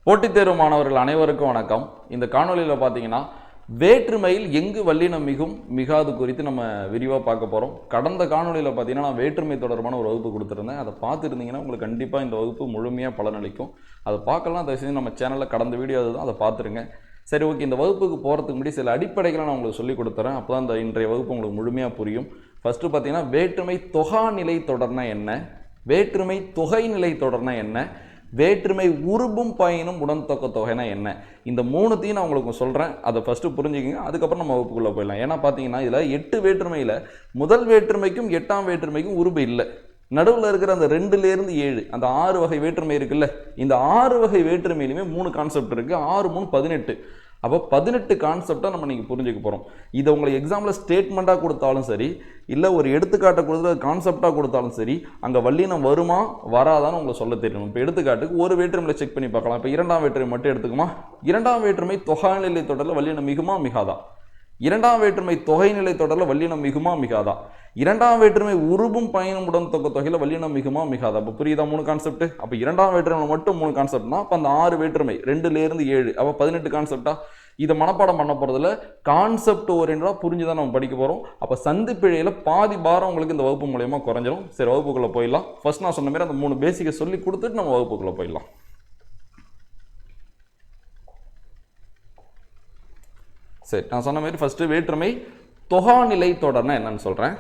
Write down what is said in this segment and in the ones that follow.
போட்டித் தேர்வு மாணவர்கள் அனைவருக்கும் வணக்கம். இந்த காணொலியில் பார்த்தீங்கன்னா வேற்றுமையில் எங்கு வல்லினம் மிகும் மிகாது குறித்து நம்ம விரிவாக பார்க்க போகிறோம். கடந்த காணொலியில் பார்த்தீங்கன்னா நான் வேற்றுமை தொடர்பான ஒரு வகுப்பு கொடுத்துருந்தேன். அதை பார்த்துருந்தீங்கன்னா உங்களுக்கு கண்டிப்பாக இந்த வகுப்பு முழுமையாக பலனளிக்கும். அதை பார்க்கலாம் தயவுசெய்து நம்ம சேனலில் கடந்த வீடியோ அதுதான், அதை பார்த்துருங்க. சரி, ஓகே. இந்த வகுப்புக்கு போகிறதுக்கு முன்னாடி சில அடிப்படைகளை நான் உங்களுக்கு சொல்லிக் கொடுத்துறேன். அப்போ தான் இந்த இன்றைய வகுப்பு உங்களுக்கு முழுமையாக புரியும். ஃபஸ்ட்டு பார்த்தீங்கன்னா வேற்றுமை தொகாநிலை தொடர்னா என்ன, வேற்றுமை தொகை நிலை தொடர்னா என்ன, வேற்றுமை உருபும் பயனும் உடன்தொக்க தொகைனா என்ன, இந்த மூணுத்தையும் நான் உங்களுக்கு சொல்கிறேன். அதை ஃபஸ்ட்டு புரிஞ்சுக்கிங்க, அதுக்கப்புறம் நம்ம வகுப்புக்குள்ளே போயிடலாம். ஏன்னா பார்த்தீங்கன்னா இதில் 8 வேற்றுமையில் முதல் வேற்றுமைக்கும் 8ஆம் வேற்றுமைக்கும் உருபு இல்லை. நடுவில் இருக்கிற அந்த 2லேருந்து 7 அந்த 6 வகை வேற்றுமை இருக்குல்ல, இந்த 6 வகை வேற்றுமையிலுமே 3 கான்செப்ட் இருக்குது. 6 3 18. அப்போ 18 கான்செப்டை நம்ம நீங்கள் புரிஞ்சுக்க போகிறோம். இதை உங்களுக்கு எக்ஸாமில் ஸ்டேட்மெண்ட்டாக கொடுத்தாலும் சரி, இல்லை ஒரு எடுத்துக்காட்டை கொடுத்து கான்செப்டாக கொடுத்தாலும் சரி, அங்கே வல்லினம் வருமா வராதான்னு உங்களுக்கு சொல்ல தெரியணும். இப்போ எடுத்துக்காட்டுக்கு ஒரு வேற்றுமையை செக் பண்ணி பார்க்கலாம். இப்போ 2ஆம் வேற்றுமை மட்டும் எடுத்துக்குமா, 2ஆம் வேற்றுமை தொகைநிலை தொடரில் வல்லினம் மிகுமா மிகாதா, 2ஆம் வேற்றுமை தொகைநிலை தொடரில் வல்லினம் மிகுமா மிகாதா, 2ஆம் வேற்றுமை உருபும் பயனும் உடன்தொக்க தொகையில் வல்லினம் மிகுமா மிகாதா. அப்போ புரியுதா 3 கான்செப்ட். அப்போ 2ஆம் வேற்றுமை மட்டும் 3 கான்செப்ட்னா அப்போ அந்த 6 வேற்றுமை 2லேருந்து 7 அப்போ 18 கான்செப்டா. இதை மனப்பாடம் பண்ண போகிறதுல கான்செப்ட் ஓரியன்டாக புரிஞ்சுதான் நம்ம படிக்க போகிறோம். அப்போ சந்து பிழையில் பாதி பாரம் உங்களுக்கு இந்த வகுப்பு மூலயமா குறைஞ்சிரும். சரி, வகுப்புக்குள்ளே போயிடலாம். ஃபர்ஸ்ட் நான் சொன்ன மாதிரி அந்த 3 பேசிக்கை சொல்லி கொடுத்துட்டு நம்ம வகுப்புக்குள்ளே போயிடலாம். சரி, நான் சொன்ன மாதிரி ஃபர்ஸ்ட் வேற்றுமை தொகாநிலை தொடர்னா என்னன்னு சொல்றேன்.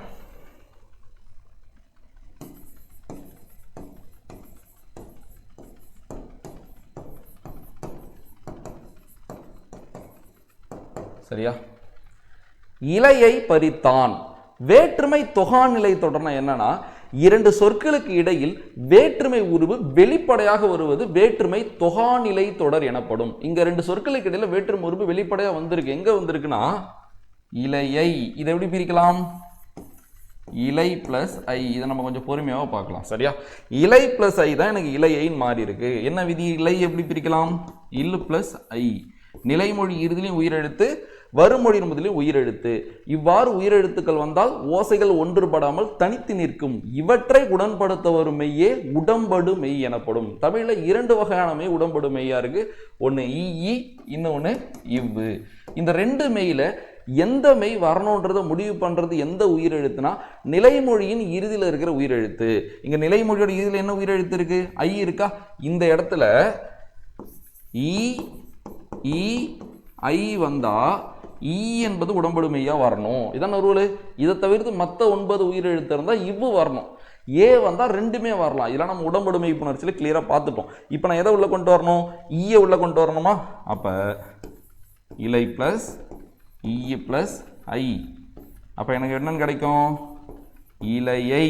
சரியா, இலையை பறித்தான். வேற்றுமை தொகாநிலை தொடர்னா என்னன்னா, 2 சொற்களுக்கு இடையில் வேற்றுமை உருவு வெளிப்படையாக வருவது வேற்றுமை தொகாநிலை தொடர் எனப்படும். இங்க 2 சொற்களுக்கு இடையில வேற்றுமை உருவு வெளிப்படையா வந்திருக்கு. எங்க வந்திருக்குன்னா இலையை. இதை எப்படி பிரிக்கலாம், இலை பிளஸ் ஐ. இதை நம்ம கொஞ்சம் பொறுமையாக பார்க்கலாம். சரியா, இலை பிளஸ் ஐ தான் எனக்கு இலையைன்னு மாறி இருக்கு. என்ன விதி, இலை எப்படி பிரிக்கலாம், இல்லு பிளஸ் ஐ. நிலைமொழி இறுதியிலும் உயிரெழுத்து, வருமொழி முதலிலும் உயிரெழுத்து. இவ்வாறு உயிரெழுத்துக்கள் வந்தால் ஓசைகள் ஒன்றுபடாமல் தனித்து நிற்கும். இவற்றை உடன்படுத்த வரும் மெய்யே உடம்படு மெய் எனப்படும். தமிழ்ல 2 வகையான மெய் உடம்படு மெய்யா இருக்கு. ஒன்று இ, இன்னொன்று இவ்வு. இந்த 2 மெய்யில எந்த மெய் வரணுன்றதை முடிவு பண்றது எந்த உயிரெழுத்துனா நிலைமொழியின் இறுதியில் இருக்கிற உயிரெழுத்து. இங்க நிலைமொழியோட இறுதியில் என்ன உயிரெழுத்து இருக்கு, ஐ இருக்கா. இந்த இடத்துல இ ஐ வந்தா ஈ என்பது உடம்படு மெய்யா வரணும். இதான ரூலு. இதை தவிர்த்து மற்ற 9 உயிரெழுத்து இருந்தா இவ்வு வரணும். ஏ வந்தா 2மே வரலாம். இதெல்லாம் நம்ம உடம்படு மெய் புணர்ச்சியில் கிளியரா பார்த்துட்டோம். இப்போ நான் எதை உள்ள கொண்டு வரணும், ஈய உள்ள கொண்டு வரணுமா. அப்ப இலை பிளஸ் இ பிளஸ் ஐ. அப்ப எனக்கு என்னன்னு கிடைக்கும், இலையை.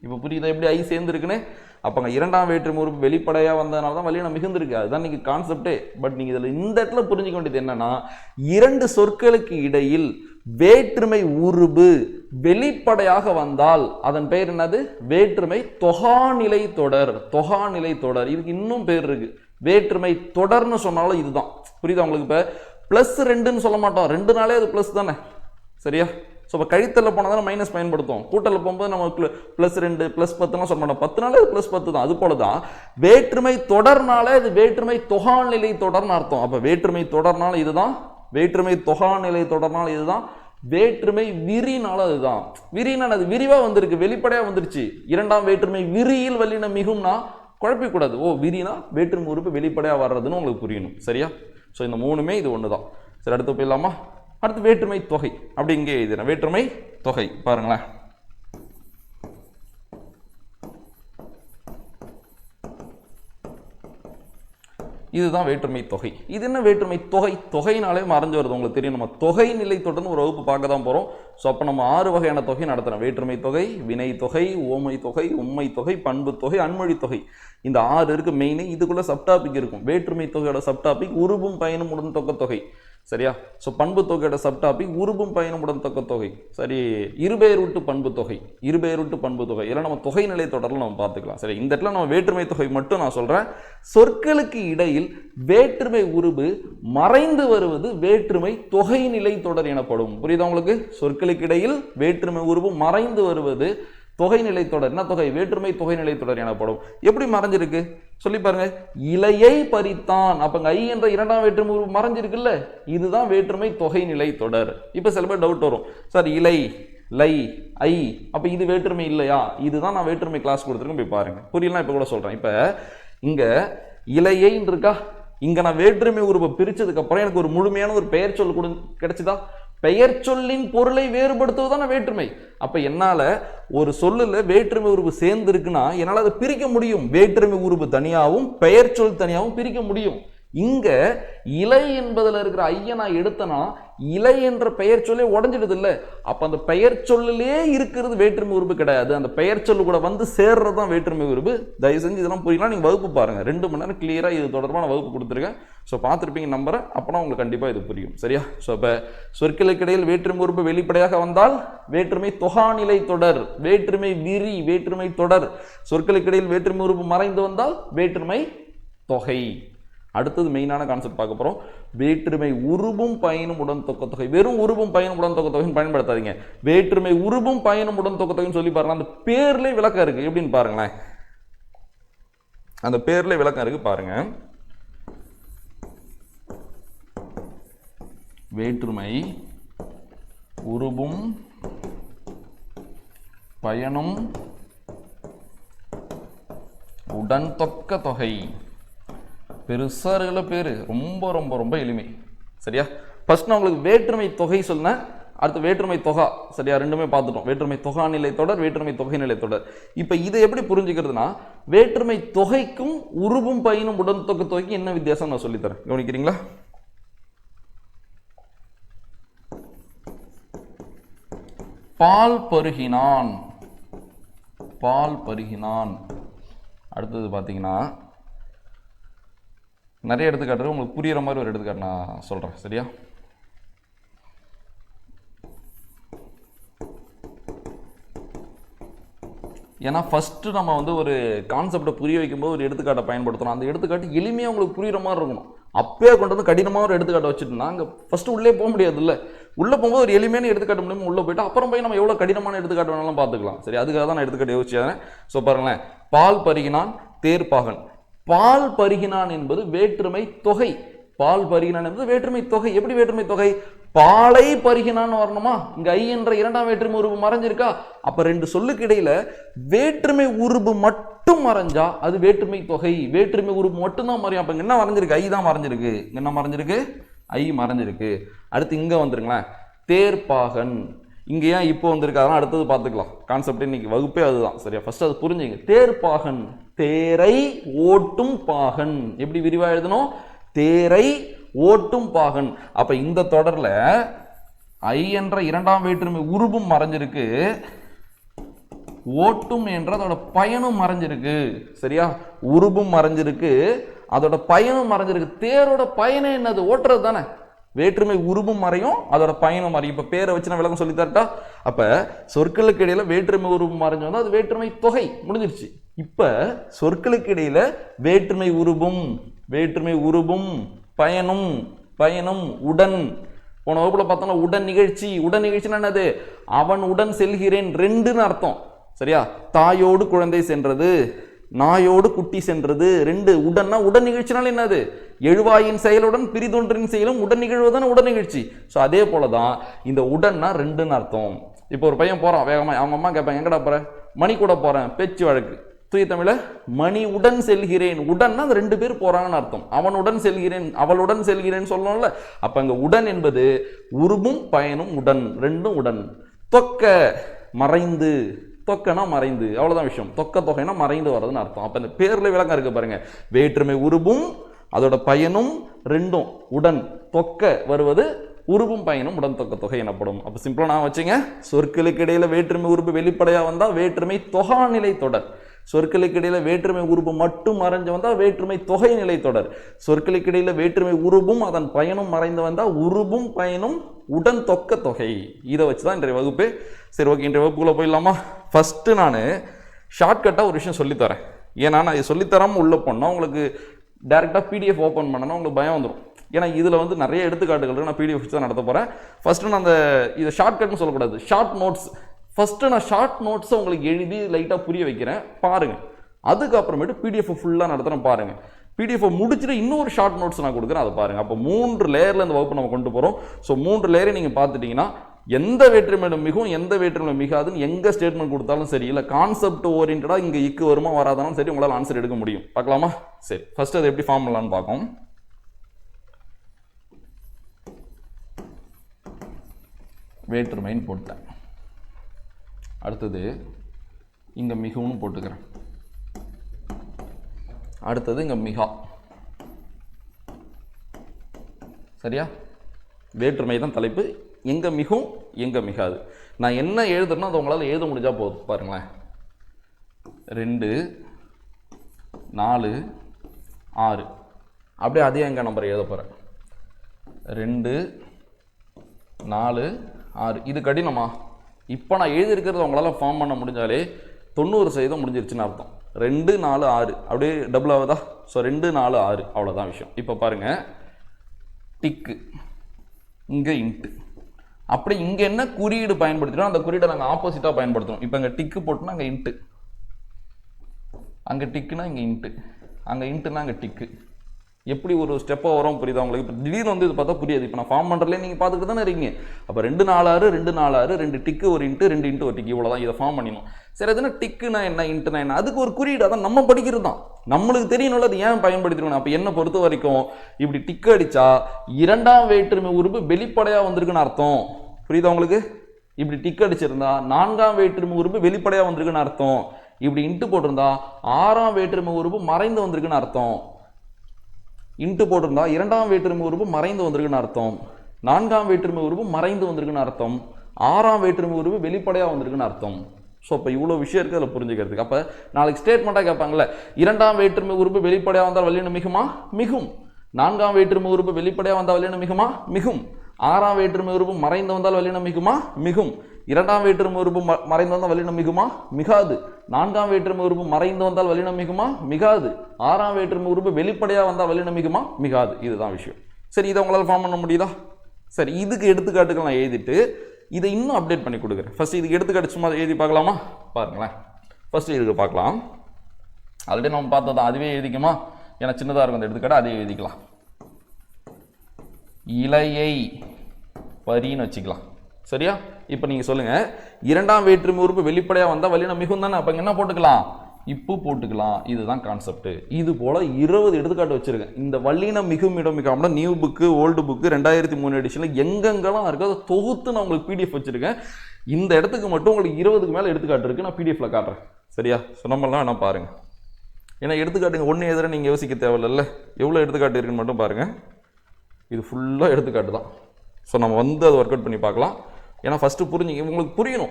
இப்ப புரியுதா எப்படி ஐ சேர்ந்து இருக்குன்னு. அப்போ 2ஆம் வேற்றுமை உருவு வெளிப்படையாக வந்ததுனால தான் வல்லினம் மிகுந்திருக்கு. அதுதான் நீங்கள் கான்செப்டே. பட் நீங்கள் இதில் இந்த இடத்துல புரிஞ்சுக்க வேண்டியது என்னன்னா, 2 சொற்களுக்கு இடையில் வேற்றுமை உருவு வெளிப்படையாக வந்தால் அதன் பெயர் என்னது, வேற்றுமை தொகாநிலை தொடர். தொகாநிலை தொடர் இதுக்கு இன்னும் பேர் இருக்கு. வேற்றுமை தொடர்னு சொன்னாலும் இதுதான். புரியுதா உங்களுக்கு. இப்போ +2ன்னு சொல்ல மாட்டோம், 2நாலே அது ப்ளஸ் தானே. சரியா. ஸோ இப்போ கழித்தலில் போனால் தானே மைனஸ் பயன்படுத்தும். கூட்டலில் போகும்போது நம்ம +2 +10லாம் சொல்ல மாட்டோம். 10நாலே அது +10 தான். அது போல தான் வேற்றுமை தொடர்னாலே இது வேற்றுமை தொகாநிலை தொடர்னு அர்த்தம். அப்போ வேற்றுமை தொடர்னால இதுதான், வேற்றுமை தொகாநிலை தொடர்னால இதுதான், வேற்றுமை விரினால அதுதான். விரினால அது விரிவாக வந்திருக்கு, வெளிப்படையாக வந்துருச்சு. 2ஆம் வேற்றுமை விரியில் வல்லினம் மிகும்னா குழப்பிக்கூடாது. ஓ, விரினா வேற்றுமை உறுப்பு வெளிப்படையாக வர்றதுன்னு உங்களுக்கு புரியணும். சரியா. ஸோ இந்த 3மே இது ஒன்று தான். சரி, அடுத்து போயிடலாமா. அடுத்து வேற்றுமை தொகை. அப்படி இங்கே எழுதுறேன், வேற்றுமை தொகை. பாருங்களேன், இதுதான் வேற்றுமை தொகை. இது என்ன வேற்றுமை தொகை, தொகைனாலே மறைஞ்சு வருது உங்களுக்கு தெரியும். நம்ம தொகை நிலை தொடர்ந்து ஒரு வகுப்பு பார்க்க தான் போறோம். ஸோ அப்போ நம்ம 6 வகையான தொகை நடத்துறோம். வேற்றுமை தொகை, வினை தொகை, ஓமை தொகை, உண்மை தொகை, பண்பு தொகை, அன்மொழி தொகை. இந்த 6 இருக்கு மெயின். இதுக்குள்ள சப்டாபிக் இருக்கும். வேற்றுமை தொகையோட சப்டாபிக் உருபும் பயனும் உடன்தொக்க தொகை. சரியா. ஸோ பண்பு தொகையோட சப்டாபிக் உருபும் பயனும் உடன்தொக்க தொகை. சரி, இருபெயரூட்டு பண்பு தொகை, இருபெயரூட்டு பண்பு தொகை. இதெல்லாம் நம்ம தொகை நிலை தொடரில் நம்ம பார்த்துக்கலாம். சரி, இந்த இடத்துல நம்ம வேற்றுமை தொகை மட்டும் நான் சொல்றேன். சொற்களுக்கு இடையில் வேற்றுமை உருவு மறைந்து வருவது வேற்றுமை தொகை நிலை தொடர் எனப்படும். புரியுதா உங்களுக்கு. சொற்களுக்கு இடையில் வேற்றுமை உருவு மறைந்து வருவது தொகை நிலை தொடர். என்ன தொகை, வேற்றுமை தொகை நிலை தொடர் எனப்படும். எப்படி மறைஞ்சிருக்கு, சொல்லி பாருங்க. இலையை பறித்தான். அப்ப ஐ என்ற இரண்டாம் வேற்றுமை உருவு மறைஞ்சிருக்குல்ல, இதுதான் வேற்றுமை தொகை நிலை தொடர். இப்ப சில பேர் டவுட் வரும், சார் இலை, லை, ஐ, அப்ப இது வேற்றுமை இல்லையா? இதுதான் நான் வேற்றுமை கிளாஸ் கொடுத்துருக்கேன், போய் பாருங்க. புரியலாம்? இப்ப கூட சொல்றேன். இப்ப இங்க இலையை இருக்கா, இங்க நான் வேற்றுமை உருவை பிரிச்சதுக்கு அப்புறம் எனக்கு ஒரு முழுமையான ஒரு பெயர் சொல் கிடைச்சுதா? பெயர் சொல்லின் பொருளை வேறுபடுத்துவதான வேற்றுமை. அப்ப என்னால ஒரு சொல்லுல வேற்றுமை உருவு சேர்ந்து இருக்குன்னா என்னால அதை பிரிக்க முடியும். வேற்றுமை உருவு தனியாகவும் பெயர் சொல் தனியாகவும் பிரிக்க முடியும். இங்க இலை என்பதுல இருக்கிற ஐய நான் எடுத்தனா இலை என்ற பெயர் சொல்லே உடஞ்சிடுது இல்ல. அப்ப அந்த பெயர் சொல்லிலே இருக்கிறது வேற்றுமை உருவு கிடையாது, அந்த பெயர் சொல்லு கூட வந்து சேர்றதுதான் வேற்றுமை உருவு. தயவு செஞ்சு இதெல்லாம் புரியலாம், நீங்க வகுப்பு பாருங்க, 2 மணி நேரம் கிளியரா இது தொடர்பான வகுப்பு கொடுத்துருக்கேன். ஸோ பார்த்துருப்பீங்க நம்புறேன், அப்பனா உங்களுக்கு கண்டிப்பா இது புரியும். சரியா? ஸோ இப்போ சொற்களுக்கிடையில் வேற்றுமை உருவு வெளிப்படையாக வந்தால் வேற்றுமை தொகாநிலை தொடர், வேற்றுமை விரி, வேற்றுமை தொடர். சொற்களுக்கிடையில் வேற்றுமை உருவு மறைந்து வந்தால் வேற்றுமை தொகை. அடுத்தது மெயினான கான்செப்ட் பார்க்க போறோம். வேற்றுமை உருவும் பயனும் உடன் தொக்க தொகை. வெறும் உருவும் பயனும் உடன் தொக்க தொகைன்னு பயன்படுத்தாதீங்க. வேற்றுமை உருவும் பயனும் உடன் தொக்க தொகைன்னு சொல்லி பாருங்க. அந்த பேர்ல விளக்கம் இருக்கு, எப்படின்னு பாருங்களேன். அந்த பேர்ல விளக்கம் இருக்கு பாருங்க. வேற்றுமை உருவும் பயனும் உடன் தொக்க தொகை. பெருசா இருக்கிற பேரு, ரொம்ப ரொம்ப ரொம்ப எளிமை. சரியா? ஃபர்ஸ்ட் நான் உங்களுக்கு வேற்றுமை தொகை சொன்னேன், அடுத்து வேற்றுமை தொகா. சரியா? ரெண்டுமே பார்த்துட்டோம். வேற்றுமை தொகா நிலை தொடர், வேற்றுமை தொகை நிலை தொடர். இப்ப இதை எப்படி புரிஞ்சுக்கிறதுனா, வேற்றுமை தொகைக்கும் உருவும் பயனும் உடன் தொக்க தொகைக்கும் என்ன வித்தியாசம் நான் சொல்லித்தரேன், கவனிக்கிறீங்களா? பால் பருகினான், பால் பருகினான். அடுத்தது பார்த்தீங்கன்னா நிறைய எடுத்துக்காட்டு, உங்களுக்கு புரியுற மாதிரி ஒரு எடுத்துக்காட்டு நான் சொல்றேன். சரியா? ஏன்னா ஃபர்ஸ்ட் நம்ம வந்து ஒரு கான்செப்டை புரிய வைக்கும்போது ஒரு எடுத்துக்காட்டை பயன்படுத்தணும். அந்த எடுத்துக்காட்டு எளிமையாக உங்களுக்கு புரியுற மாதிரி இருக்கணும். அப்பயே கொண்டு வந்து கடினமாக ஒரு எடுத்துக்காட்டை வச்சுட்டுனா அங்கே ஃபர்ஸ்ட் உள்ளே போக முடியாது இல்லை. உள்ளே போகும்போது ஒரு எளிமையான எடுத்துக்காட்டு மூலமா உள்ளே போயிட்டு அப்புறம் போய் நம்ம எவ்வளோ கடினமான எடுத்துக்காட்டு வேணாலும் பார்த்துக்கலாம். சரி, அதுக்காக தான் நான் எடுத்துக்காட்டு யோசிச்சேன். ஸோ பாருங்களேன், பால் பருகினான் தேர்ப்பாகன். பால் பருகினான் என்பது வேற்றுமை தொகை. பால் பருகினான் என்பது வேற்றுமை தொகை. எப்படி வேற்றுமை தொகை? பாலை பருகினான் வரணுமா? இங்க ஐ என்ற இரண்டாம் வேற்றுமை உருவு மறைஞ்சிருக்கா? அப்ப ரெண்டு சொல்லுக்கு இடையில வேற்றுமை உருவு மட்டும் மறைஞ்சா அது வேற்றுமை தொகை. வேற்றுமை உருவு மட்டும் தான் மறையும். அப்ப என்ன மறைஞ்சிருக்கு? ஐ தான் மறைஞ்சிருக்கு. என்ன மறைஞ்சிருக்கு? ஐ மறைஞ்சிருக்கு. அடுத்து இங்க வந்துருங்களேன், தேர்ப்பாகன். இங்க ஏன் இப்போ வந்திருக்கு அதெல்லாம் அடுத்தது பார்த்துக்கலாம். கான்செப்ட் இன்னைக்கு வகுப்பே அதுதான். சரியா? ஃபர்ஸ்ட் அது புரிஞ்சுங்க. தேர்ப்பாகன், தேரை ஓட்டும் பாகன். எப்படி விரிவா எழுதணும்? தேரை ஓட்டும் பாகன். அப்ப இந்த தொடர்ல ஐ என்ற இரண்டாம் வேற்றுமை உருவும் மறைஞ்சிருக்கு, ஓட்டும் என்ற அதோட பயனும் மறைஞ்சிருக்கு. சரியா? உருவும் மறைஞ்சிருக்கு, அதோட பயனும் மறைஞ்சிருக்கு. தேரோட பயனே என்னது? ஓட்டுறது தானே. வேற்றுமை உருவும் மறையும், அதோட பயனும் மறையும். இப்ப பேரை வச்சு நான் விளக்கம் சொல்லி தரட்டா? அப்ப சொற்களுக்கு இடையில வேற்றுமை உருவும் மறைஞ்சு வந்து அது வேற்றுமை தொகை, முடிஞ்சிருச்சு. இப்ப சொற்களுக்கு இடையில வேற்றுமை உருவும் பயனும், பயனும் உடன். போன வகுப்புல பார்த்தோம்னா உடன் நிகழ்ச்சி. உடன் நிகழ்ச்சினா என்னது? அவன் உடன் செல்கிறேன், ரெண்டுன்னு அர்த்தம். சரியா? தாயோடு குழந்தை சென்றது, நாயோடு குட்டி சென்றது, ரெண்டு. உடன்னா உடன் நிகழ்ச்சினால என்னது? எழுவாயின் செயலுடன் பிரிதொன்றின் செயலும் உடன் நிகழ்வுதான உடன் நிகழ்ச்சி. ஸோ அதே போலதான் இந்த உடன்னா ரெண்டுன்னு அர்த்தம். இப்போ ஒரு பையன் போறான் வேகமா, அவங்க அம்மா கேட்பாங்க எங்கடா போற? மணி கூட போறேன், பேச்சு வழக்கு. தூய தமிழ மணி உடன் செல்கிறேன். உடன்னா அந்த ரெண்டு பேர் போறாங்கன்னு அர்த்தம். அவனுடன் செல்கிறேன், அவளுடன் செல்கிறேன்னு சொல்லணும்ல. அப்ப அங்க உடன் என்பது உருவும் பயனும் உடன், ரெண்டும் உடன். தொக்க மறைந்து, தொக்கனா மறைந்து, அவ்வளவுதான் விஷயம். தொக்க தொகைனா மறைந்து வர்றதுன்னு அர்த்தம். அப்ப இந்த பேர்ல விளக்கம் இருக்கு பாருங்க. வேற்றுமை உருவும் அதோட பயனும் ரெண்டும் உடன், தொக்க வருவது உருவும் பயனும் உடன் தொக்க தொகை எனப்படும். அப்ப சிம்பிளா நான் வச்சுங்க, சொற்களுக்கு இடையில வேற்றுமை உருவு வெளிப்படையா வந்தா வேற்றுமை தொகா நிலை தொடர். சொற்களுக்கு இடையில வேற்றுமை உருவு மட்டும் மறைஞ்சு வந்தா வேற்றுமை தொகை நிலை தொடர். சொற்களுக்கு இடையில வேற்றுமை உருவும் அதன் பயனும் மறைந்து வந்தா உருவும் பயனும் உடன் தொக்க தொகை. இதை வச்சுதான் இன்றைய வகுப்பு. சரி, ஓகே, இன்றைய வகுப்புக்குள்ள போயிடலாமா? ஃபர்ஸ்ட் நான் ஷார்ட்கட்டா ஒரு விஷயம் சொல்லித்தரேன். ஏன்னா நான் இது சொல்லித்தராம உள்ள போனா உங்களுக்கு டைரக்டா பிடிஎஃப் ஓப்பன் பண்ணனா உங்களுக்கு பயம் வந்துடும். ஏன்னா இதுல வந்து நிறைய எடுத்துக்காட்டுகள் நான் பிடிஎஃப் தான் நடத்த போறேன். ஃபர்ஸ்ட் நான் அந்த இதை ஷார்ட்கட்னு சொல்லக்கூடாது, ஷார்ட் நோட்ஸ். ஃபர்ஸ்ட் நான் ஷார்ட் நோட்ஸை உங்களுக்கு எழுதி லைட்டா புரிய வைக்கிறேன், பாருங்க. அதுக்கப்புறமேட்டு பிடிஎஃப் ஃபுல்லாக நடத்துகிறேன் பாருங்கள். பிடிஎஃப் முடிச்சுட்டு இன்னொரு ஷார்ட் நோட்ஸ் நான் கொடுக்குறேன், அதை பாருங்கள். அப்போ 3 லேயரில் இந்த வகுப்பு நம்ம கொண்டு போகிறோம். ஸோ 3 லேயரை நீங்கள் பார்த்துட்டிங்கன்னா எந்த வேற்றுமையிலும் மிகவும் எந்த வேற்றுமையிலும் மிகாதுன்னு எங்கே ஸ்டேட்மெண்ட் கொடுத்தாலும் சரி, இல்லை கான்செப்ட் ஓரியன்டாக இங்கே இக்கு வருமா வராதாலும் சரி, உங்களால் ஆன்சர் எடுக்க முடியும். பார்க்கலாமா? சரி, ஃபர்ஸ்ட் அதை எப்படி ஃபார்ம் பண்ணலான்னு பார்ப்போம். வேற்றுமைன்னு போட்டேன். அடுத்தது இங்கே மிகுன்னு போட்டுக்கிறேன். அடுத்தது இங்கே மிகா. சரியா? வேற்றுமை தான் தலைப்பு. எங்கே மிகும் எங்கே மிகாது. நான் என்ன எழுதுறேனோ அதை உங்களால் எழுத முடிஞ்சால் போதும். பாருங்களேன், 2 4 6 அப்படியே அதே எங்கே நம்பர் எழுத போகிறேன். 2 4 6. இது கடினமா? இப்போ நான் எழுதியிருக்கிறது உங்களால் ஃபார்ம் பண்ண முடிஞ்சாலே 90% முடிஞ்சிருச்சுன்னு அர்த்தம். 2 4 6 அப்படியே டபுள் ஆகுதா? ஸோ 2 4 6 அவ்வளோதான் விஷயம். இப்போ பாருங்கள், டிக்கு இங்கே இன்ட்டு. அப்படி இங்கே என்ன குறியீடு பயன்படுத்தினோம் அந்த குறியீடை நாங்கள் ஆப்போசிட்டாக பயன்படுத்தணும். இப்போ இங்கே டிக்கு போட்டோம்னா அங்கே இன்ட்டு, அங்கே டிக்குனா இங்கே இன்ட்டு, அங்கே இன்ட்டுனா அங்கே டிக்கு. எப்படி ஒரு ஸ்டெப்பாக வரும் புரியுதா உங்களுக்கு? இப்போ திடீர்னு வந்து இது பார்த்தா புரியாது. இப்போ நான் ஃபார்ம் பண்ணுறதுலேயே நீங்கள் பார்த்துக்கிட்டு தானே இருக்கீங்க. அப்போ 2 4 6 2 4 6 2 டிக்கு ஒரு இன்ட்டு 2 இன்ட்டு ஒரு டிக்கு, இவ்வளோ தான். இதை ஃபார்ம் பண்ணிடணும். சரி, அதுனா டிக்குனா என்ன இன்ட்டுனா என்ன? அதுக்கு ஒரு குறியீடு, அதான் நம்ம படிக்கிறது தான். நம்மளுக்கு தெரியணும்ல அது ஏன் பயன்படுத்திருக்கணும். அப்போ என்னை பொறுத்த வரைக்கும் இப்படி டிக்கு அடித்தா 2ஆம் வேற்றுமை உறுப்பு வெளிப்படையாக வந்திருக்குன்னு அர்த்தம். புரியுதா உங்களுக்கு? இப்படி டிக்கு அடிச்சிருந்தா 4ஆம் வேற்றுமை உறுப்பு வெளிப்படையாக வந்திருக்குன்னு அர்த்தம். இப்படி இன்ட்டு போட்டிருந்தா 6ஆம் வேற்றுமை உறுப்பு மறைந்து வந்திருக்குன்னு அர்த்தம். இன்ட்டு போட்டிருந்தா 2ஆம் வேற்றுமை உறுப்பு மறைந்து வந்திருக்குன்னு அர்த்தம். 4ஆம் வேற்றுமை உறுப்பு மறைந்து வந்திருக்குன்னு அர்த்தம். 6ஆம் வேற்றுமை உறுப்பு வெளிப்படையாக வந்திருக்குன்னு அர்த்தம். ஸோ இப்போ இவ்வளோ விஷயம் இருக்குது அதில் புரிஞ்சுக்கிறதுக்கு. அப்போ நாளைக்கு ஸ்டேட்மெண்ட்டாக கேட்பாங்கல்ல, 2ஆம் வேற்றுமை உறுப்பு வெளிப்படையாக வந்தால் வல்லினம் மிகுமா? மிகும். 4ஆம் வேற்றுமை உறுப்பு வெளிப்படையாக வந்தால் வல்லினம் மிகுமா? மிகும். 6ஆம் வேற்றுமை உறுப்பு மறைந்து வந்தால் வல்லினம் மிகுமா? மிகும். 2ஆம் வேற்றுமை உறுப்பு மறைந்து வந்தால் வல்லினம் மிகுமா? மிகாது. 4ஆம் வேற்றுமை உறுப்பு மறைந்து வந்தால் வல்லினம் மிகுமா? மிகாது. 6ஆம் வேற்றுமை உறுப்பு வெளிப்படையாக வந்தால் வல்லினம் மிகுமா? மிகாது. இதுதான் விஷயம். சரி, இதை உங்களால் ஃபார்ம் பண்ண முடியுதா? சரி, இதுக்கு எடுத்துக்காட்டுகள் நான் எழுதிட்டு இதை இன்னும் அப்டேட் பண்ணி கொடுக்குறேன். ஃபர்ஸ்ட் இதுக்கு எடுத்துக்காட்டு சும்மா எழுதி பார்க்கலாமா? பாருங்களேன், ஃபர்ஸ்ட் இதுக்கு பார்க்கலாம். ஆல்ரெடி நம்ம பார்த்தோம், அதுவே எழுதிக்குமா? ஏன்னா சின்னதாக இருக்கும் அந்த எடுத்துக்காட்டு, அதே எழுதிக்கலாம். இலையை பரின்னு வச்சுக்கலாம். சரியா? இப்போ நீங்கள் சொல்லுங்கள், 2ஆம் வேற்றுமை உறுப்பு வெளிப்படையாக வந்தால் வல்லினம் மிகும் தானே. அப்போ என்ன போட்டுக்கலாம்? இப்போ போட்டுக்கலாம். இதுதான் கான்செப்ட். இது போல் 20 எடுத்துக்காட்டு வச்சுருக்கேன். இந்த வல்லினம் மிகும் இடம் மிகாமல் நியூ புக்கு ஓல்டு புக்கு 2003 எடிஷனில் எங்கெங்கெல்லாம் இருக்குது அதை தொகுத்து நான் உங்களுக்கு பிடிஎஃப் வச்சுருக்கேன். இந்த இடத்துக்கு மட்டும் உங்களுக்கு 20க்கு மேலே எடுத்துக்காட்டு இருக்குது. நான் பிடிஎஃப்ல காட்டுறேன். சரியா? சொன்னமெல்லாம் வேணா பாருங்கள். ஏன்னா எடுத்துக்காட்டுங்க ஒன்று எதிராக நீங்கள் யோசிக்க தேவையில்ல. எவ்வளோ எடுத்துக்காட்டு இருக்குன்னு மட்டும் பாருங்கள். இது ஃபுல்லாக எடுத்துக்காட்டு தான். ஸோ நம்ம வந்து அதை ஒர்க் அவுட் பண்ணி பார்க்கலாம். ஏன்னா ஃபஸ்ட்டு புரிஞ்சுங்க, உங்களுக்கு புரியணும்.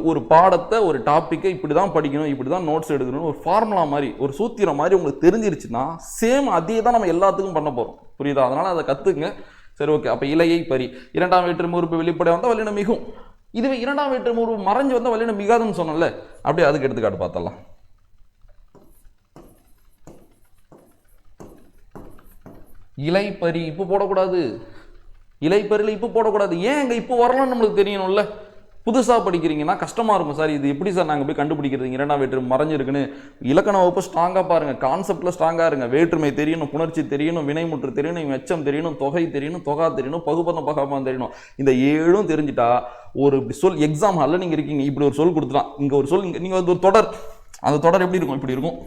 ஒரு பாடத்தை ஒரு டாப்பிக்கை இப்படி தான் படிக்கணும், இப்படி தான் நோட்ஸ் எடுக்கணும், ஒரு ஃபார்முலா மாதிரி ஒரு சூத்திரம் மாதிரி உங்களுக்கு தெரிஞ்சிருச்சுன்னா சேம் அதே தான் நம்ம எல்லாத்துக்கும் பண்ண போகிறோம். புரியுதா? அதனால் அதை கற்றுக்குங்க. சரி, ஓகே. அப்போ இலையை பரி 2ஆம் வேற்றுமை உறுப்பு வெளிப்படையாக வந்தால் வல்லினம் மிகும். இதுவே 2ஆம் வேற்றுமை உறுப்பு மறைஞ்சு வந்தால் வல்லினம் மிகாதுன்னு சொன்னோம்ல, அப்படியே அதுக்கு எடுத்துக்காட்டு பார்த்தலாம். இலை பரி இப்போ போடக்கூடாது. இலைப்பரியில் இப்போ போடக்கூடாது. ஏன் அங்கே இப்போ வரலாம்னு நம்மளுக்கு தெரியணும்ல. புதுசாக படிக்கிறீங்கன்னா கஷ்டமாக இருக்கும். சார் இது எப்படி சார் நாங்கள் போய் கண்டுபிடிக்கிறது 2ஆம் வேற்றுமை மறைஞ்சிருக்குன்னு? இலக்கண வகுப்பு ஸ்ட்ராங்காக பாருங்கள், கான்செப்டில் ஸ்ட்ராங்காக இருங்க. வேற்றுமை தெரியணும், புணர்ச்சி தெரியணும், வினைமுற்று தெரியணும், எச்சம் தெரியணும், தொகை தெரியணும், தொகா தெரியணும், பகுபதம் பகாபம் தெரியணும். இந்த 7ம் தெரிஞ்சுட்டா ஒரு சொல் எக்ஸாம் ஹாலில் நீங்கள் இருக்கீங்க, இப்படி ஒரு சொல் கொடுத்துலாம், இங்கே ஒரு சொல், நீங்கள் வந்து ஒரு தொடர், அந்த தொடர் எப்படி இருக்கும்? இப்படி இருக்கும்.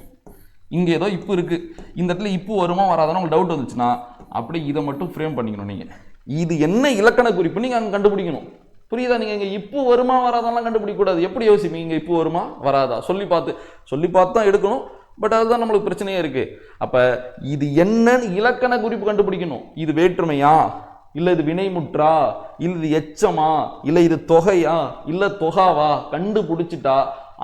இங்கே ஏதோ இப்போ இருக்குது, இந்த இடத்துல இப்போ வருமா வராதான்னு உங்களுக்கு டவுட் வந்துச்சுன்னா அப்படி இதை மட்டும் ஃப்ரேம் பண்ணிக்கணும். நீங்கள் இது என்ன இலக்கண குறிப்பு நீங்கள் அங்கே கண்டுபிடிக்கணும். புரியுதா? நீங்கள் இங்கே இப்போ வருமா வராதெல்லாம் கண்டுபிடிக்கக்கூடாது. எப்படி யோசிப்பீங்க? இங்கே இப்போ வருமா வராதா சொல்லி பார்த்து தான் எடுக்கணும். பட் அதுதான் நம்மளுக்கு பிரச்சனையே இருக்குது. அப்போ இது என்னன்னு இலக்கண குறிப்பு கண்டுபிடிக்கணும். இது வேற்றுமையா, இல்லை இது வினைமுற்றா, இல்லை இது எச்சமா, இல்லை இது தொகையா, இல்லை தொகாவா கண்டுபிடிச்சிட்டா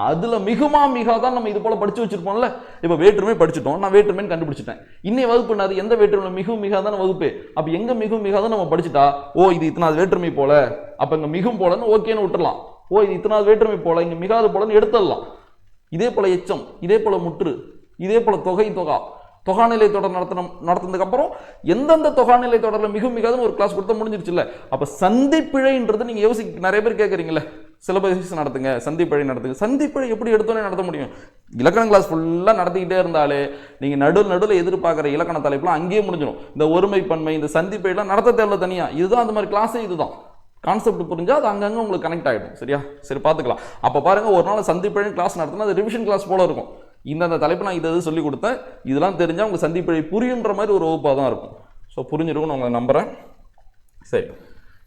அதுல மிகுமா மிகாதான் நம்ம இது போல படிச்சு வச்சிருப்போம்ல. இப்ப வேற்றுமை படிச்சுட்டோம், நான் வேற்றுமைன்னு கண்டுபிடிச்சிட்டேன். இன்னைய வகுப்பு அது எந்த வேற்றுமை மிகும் மிகாதான வகுப்பு. அப்ப எங்க மிகும் மிகாதான் நம்ம படிச்சுட்டா, ஓ இது இத்தனாவது வேற்றுமை போல, அப்ப இங்க மிகும் போலன்னு ஓகேன்னு விட்டுறலாம். ஓ இது இத்தனாவது வேற்றுமை போல, இங்க மிகாது போலன்னு எடுத்துடலாம். இதே போல எச்சம், இதே போல முற்று, இதே போல தொகை தொகா, தொகாநிலை தொடர் நடத்தினதுக்கு அப்புறம் எந்தெந்த தொகாநிலை தொடர்ல மிகும் மிகாதுன்னு ஒரு கிளாஸ் கொடுத்தா முடிஞ்சிருச்சுல்ல. அப்ப சந்திப்பிழைன்றது நீங்க யோசிக்க நிறைய பேர் கேட்கறீங்களே, சிலபஸ் நடத்துங்க, சந்திப்பழி நடத்துங்க. சந்திப்பழி எப்படி எடுத்தோன்னே நடத்த முடியும்? இலக்கண கிளாஸ் ஃபுல்லாக நடத்திக்கிட்டே இருந்தாலே நீங்கள் நடுவில் எதிர்பார்க்குற இலக்கண தலைப்புலாம் அங்கேயே முடிஞ்சிடும். இந்த ஒருமை பன்மை, இந்த சந்திப்பழிலாம் நடத்த தேவையில்ல தனியாக. இதுதான் அந்த மாதிரி கிளாஸே, இதுதான் கான்செப்ட் புரிஞ்சா அது அங்கங்கே உங்களுக்கு கனெக்ட் ஆகிடும். சரியா? சரி, பார்த்துக்கலாம். அப்போ பாருங்கள், ஒரு நாள் சந்திப்பழி கிளாஸ் நடத்தினா அது ரிவிஷன் கிளாஸ் போல இருக்கும். இந்த தலைப்பு நான் இது சொல்லி கொடுத்தேன், இதெல்லாம் தெரிஞ்சால் உங்கள் சந்திப்பழி புரியுன்ற மாதிரி ஒரு வகுப்பாக தான் இருக்கும். ஸோ புரிஞ்சிருக்கும்னு உங்களை நம்புகிறேன். சரி,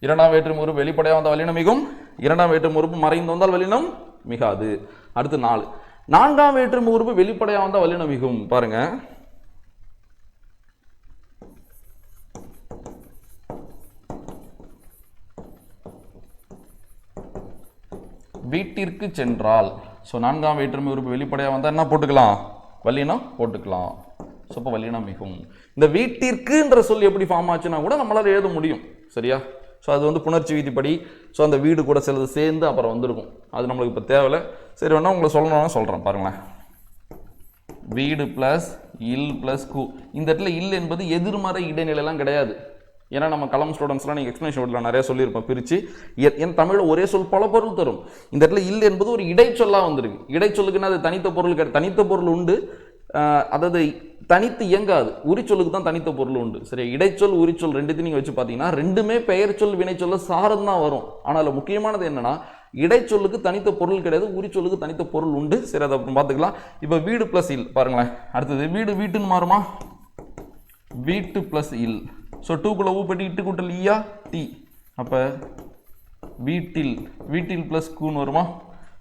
இரண்டாம் வேற்றுமை உறுப்பு வெளிப்படையாக வந்தால் வல்லினம் மிகும், இரண்டாம் வேற்றுமை உறுப்பு மறைந்து வந்தால் வல்லினம் மிகாது. அடுத்து 4, நான்காம் வேற்றுமை உறுப்பு வெளிப்படையாக வந்தால் வல்லினம் மிகும். பாருங்க, வீட்டிற்கு சென்றால். ஸோ நான்காம் வேற்றுமை உறுப்பு வெளிப்படையாக வந்தால் என்ன போட்டுக்கலாம்? வல்லினம் போட்டுக்கலாம். ஸோ இப்போ வல்லினம் மிகும். இந்த வீட்டிற்குன்ற சொல் எப்படி ஃபார்ம் ஆச்சுன்னா கூட நம்மளால் எழுத முடியும். சரியா? ஸோ அது வந்து புணர்ச்சி விதிப்படி. ஸோ அந்த வீடு கூட சிலது சேர்ந்து அப்புறம் வந்திருக்கும். அது நம்மளுக்கு இப்போ தேவையில்லை. சரி, வேணா உங்களை சொல்லணும்னு சொல்கிறேன். பாருங்களேன், வீடு ப்ளஸ் இல் ப்ளஸ் கு. இந்த இடத்துல இல் என்பது எதிர்மறை இடைநிலைலாம் கிடையாது. ஏன்னா நம்ம களம் ஸ்டூடெண்ட்ஸ்லாம் நீங்கள் எக்ஸ்பிளேஷன் வீட்டில் நிறைய சொல்லியிருப்போம் பிரித்து. என் தமிழில் ஒரே சொல் பல பொருள் தரும். இந்த இடத்துல இல் என்பது ஒரு இடைச்சொல்லாக வந்திருக்கு. இடைச்சொல்லுக்குன்னா அது தனித்த பொருள் கிடையாது. தனித்த பொருள் உண்டு, அதாவது தனித்து இயங்காது. உரிச்சொல்லுக்கு தான் தனித்த பொருள் உண்டு. சரி, இடைச்சொல் உரிச்சொல் ரெண்டுத்தையும் நீங்கள் வச்சு பார்த்தீங்கன்னா ரெண்டுமே பெயர் சொல் வினைச்சொல்ல சார்ந்து தான் வரும். ஆனால் முக்கியமானது என்னன்னா, இடைச்சொல்லுக்கு தனித்த பொருள் கிடையாது, உரிச்சொல்லுக்கு தனித்த பொருள் உண்டு. சரி, அதை அப்புறம் பார்த்துக்கலாம். இப்போ வீடு ப்ளஸ் இல் பாருங்களேன். அடுத்தது வீடு வீட்டுன்னு மாறுமா? வீட்டு ப்ளஸ் இல். ஸோ 2க்குள்ள ஊ பெட்டி இட்டு கூட்டல் ஈயா டி. அப்போ வீட்டில், வீட்டில் ப்ளஸ் கூன்னு வருமா?